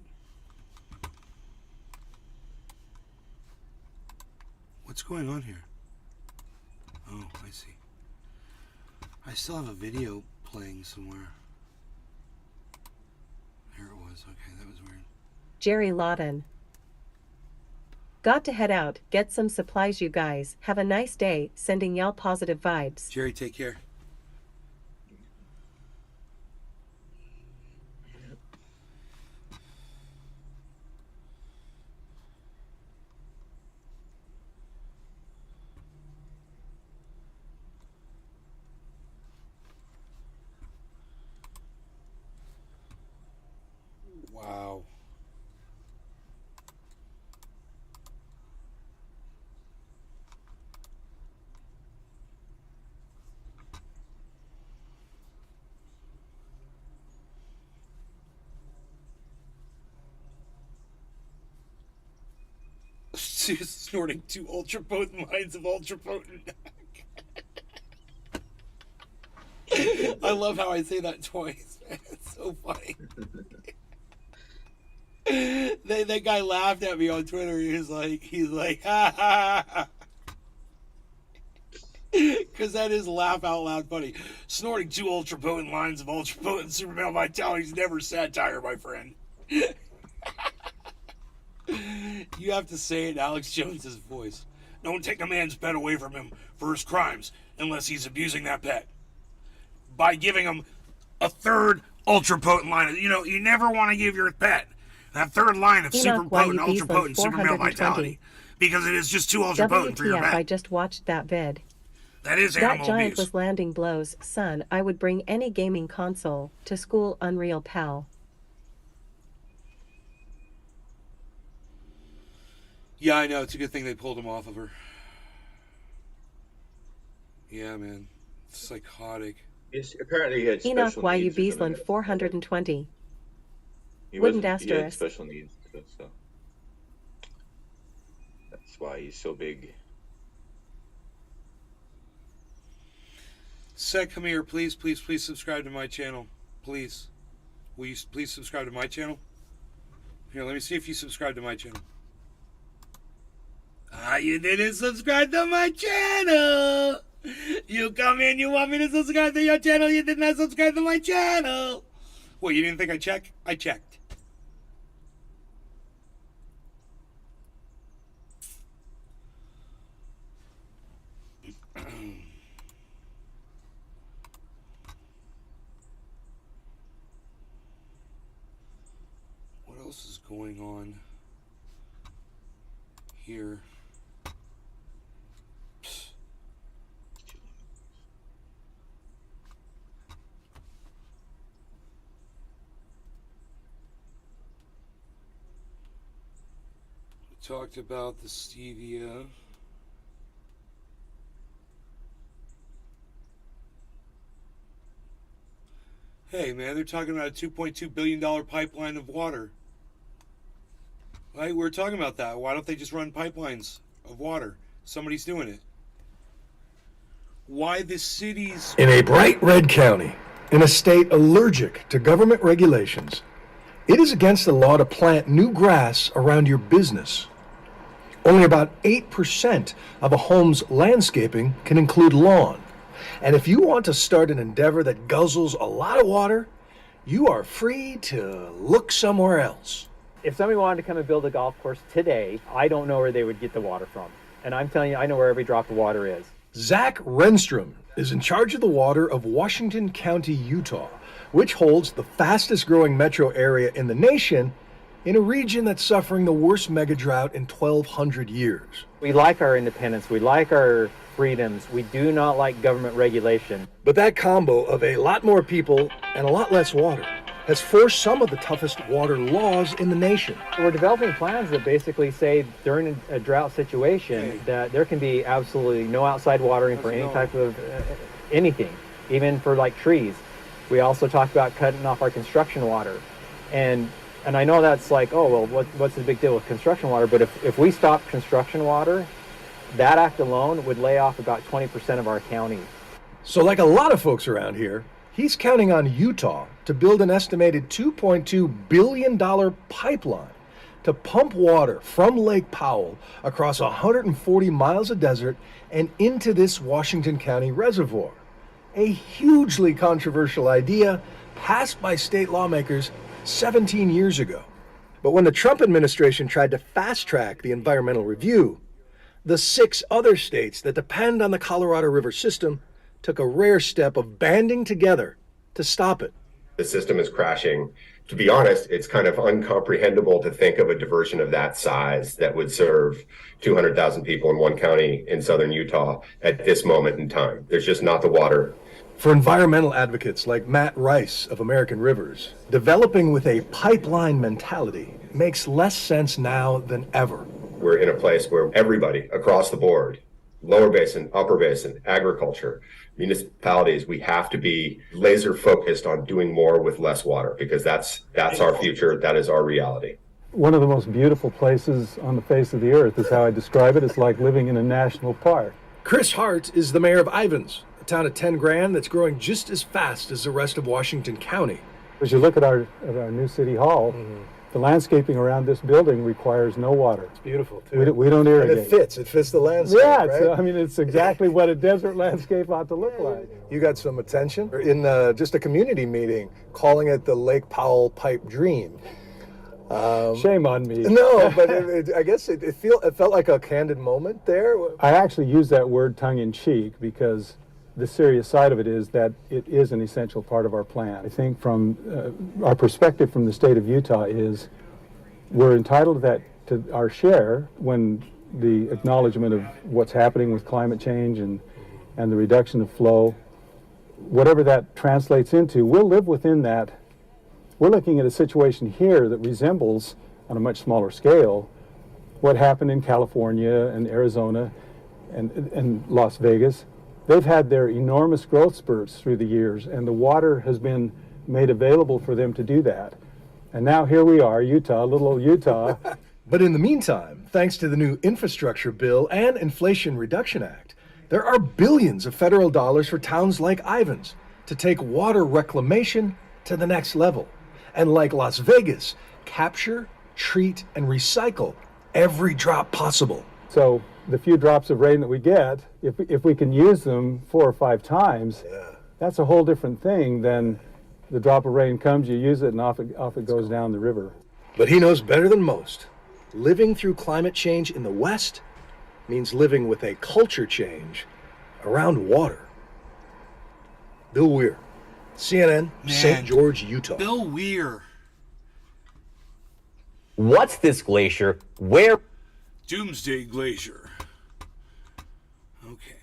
What's going on here? Oh, I see. I still have a video playing somewhere. Here it was. Okay, that was weird. Jerry Lawton. Got to head out, get some supplies, you guys. Have a nice day. Sending y'all positive vibes. Jerry, take care. Wow. She's snorting 2 ultra-potent lines of ultra-potent. I love how I say that twice, man. It's so funny. That guy laughed at me on Twitter. He's like, ha ha ha. Because that is laugh out loud funny. Snorting 2 ultra potent lines of ultra potent super male vitality is never satire, my friend. You have to say it in Alex Jones's voice. Don't take a man's pet away from him for his crimes unless he's abusing that pet. By giving him a 3rd ultra potent line. You know, you never want to give your pet that 3rd line of super potent, ultra potent, super male vitality. Because it is just too ultra potent for your pet. I just watched that vid. That is That animal giant abuse. was landing blows. Son, I would bring any gaming console to school. Unreal, pal. Yeah, I know. It's a good thing they pulled him off of her. Yeah, man. It's psychotic. Yes, apparently he had Enoch special YU needs. or something. Beasland 420. He Wouldn't wasn't- he had asterisk. special needs, so that's why he's so big. Seth, come here. Please, please, please subscribe to my channel. Please. Will you please subscribe to my channel? Here, let me see if you subscribe to my channel. Ah, you didn't subscribe to my channel. You come in, you want me to subscribe to your channel. You did not subscribe to my channel. What, you didn't think I checked? I checked. What else is going on here? Talked about the stevia. Hey, man, they're talking about a $2.2 billion pipeline of water. Right, we're talking about that. Why don't they just run pipelines of water? Somebody's doing it. Why the cities... In a bright red county, in a state allergic to government regulations, it is against the law to plant new grass around your business. Only about 8% of a home's landscaping can include lawn. And if you want to start an endeavor that guzzles a lot of water, you are free to look somewhere else. If somebody wanted to come and build a golf course today, I don't know where they would get the water from. And I'm telling you, I know where every drop of water is. Zach Renstrom is in charge of the water of Washington County, Utah, which holds the fastest growing metro area in the nation in a region that's suffering the worst mega drought in 1,200 years. We like our independence, we like our freedoms, we do not like government regulation. But that combo of a lot more people and a lot less water has forced some of the toughest water laws in the nation. We're developing plans that basically say during a drought situation that there can be absolutely no outside watering for any type of anything, even for like trees. We also talk about cutting off our construction water. And I know that's like, oh, well, what's the big deal with construction water? But if we stop construction water, that act alone would lay off about 20% of our county. So like a lot of folks around here, he's counting on Utah to build an estimated $2.2 billion pipeline to pump water from Lake Powell across 140 miles of desert and into this Washington County reservoir. A hugely controversial idea passed by state lawmakers 17 years ago. But when the Trump administration tried to fast-track the environmental review, the 6 other states that depend on the Colorado River system took a rare step of banding together to stop it. The system is crashing. To be honest, it's kind of incomprehensible to think of a diversion of that size that would serve 200,000 people in one county in southern Utah at this moment in time. There's just not the water. For environmental advocates like Matt Rice of American Rivers, developing with a pipeline mentality makes less sense now than ever. We're in a place where everybody across the board, lower basin, upper basin, agriculture, municipalities, we have to be laser focused on doing more with less water, because that's our future. That is our reality. One of the most beautiful places on the face of the earth is how I describe it. It's like living in a national park. Chris Hart is the mayor of Ivins, a town of 10 grand that's growing just as fast as the rest of Washington County. As you look at our new city hall, the landscaping around this building requires no water. It's beautiful too. We don't irrigate. And it fits the landscape. Yeah, right? I mean, it's exactly what a desert landscape ought to look like. You got some attention in just a community meeting, calling it the Lake Powell Pipe Dream. Shame on me. No, but I guess it felt like a candid moment there. I actually use that word tongue-in-cheek because the serious side of it is that it is an essential part of our plan. I think from our perspective from the state of Utah is we're entitled to our share when the acknowledgement of what's happening with climate change and the reduction of flow, whatever that translates into, we'll live within that. We're looking at a situation here that resembles, on a much smaller scale, what happened in California and Arizona and Las Vegas. They've had their enormous growth spurts through the years, and the water has been made available for them to do that. And now here we are, Utah, little old Utah. But in the meantime, thanks to the new infrastructure bill and Inflation Reduction Act, there are billions of federal dollars for towns like Ivins to take water reclamation to the next level. And like Las Vegas, capture, treat, and recycle every drop possible. So the few drops of rain that we get, if we can use them 4 or 5 times, that's a whole different thing than the drop of rain comes, you use it, and off it goes down the river. But he knows better than most. Living through climate change in the West means living with a culture change around water. Bill Weir, CNN, St. George, Utah. Bill Weir. What's this glacier? Where? Doomsday Glacier. Okay.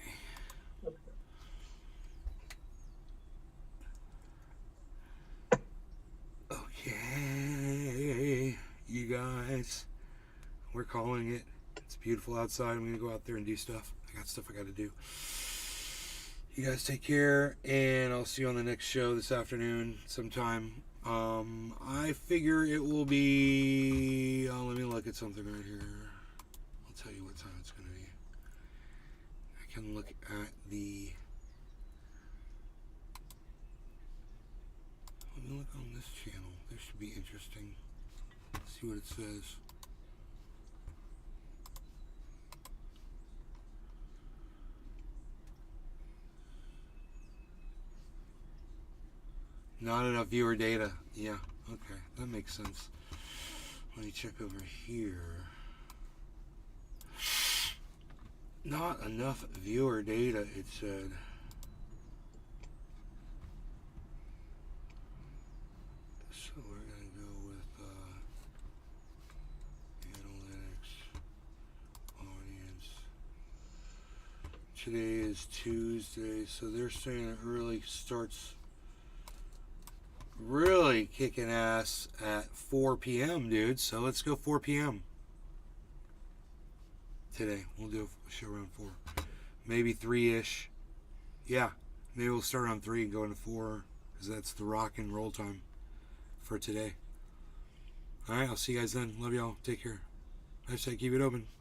Okay, you guys, we're calling it. It's beautiful outside. I'm gonna go out there and do stuff. I got stuff I gotta do. You guys take care, and I'll see you on the next show this afternoon sometime. I figure it will be, let me look at something right here. I'll tell you what time it's going to be. I can look at the, let me look on this channel. This should be interesting. Let's see what it says. Not enough viewer data. Yeah, okay, that makes sense. Let me check over here. Not enough viewer data, it said. So we're going to go with analytics, audience. Today is Tuesday, so they're saying it really starts really kicking ass at 4 p.m., dude. So let's go 4 p.m. today. We'll do a show around 4. Maybe 3-ish. Yeah, maybe we'll start on 3 and go into 4, because that's the rock and roll time for today. Alright, I'll see you guys then. Love y'all. Take care. Hashtag keep it open.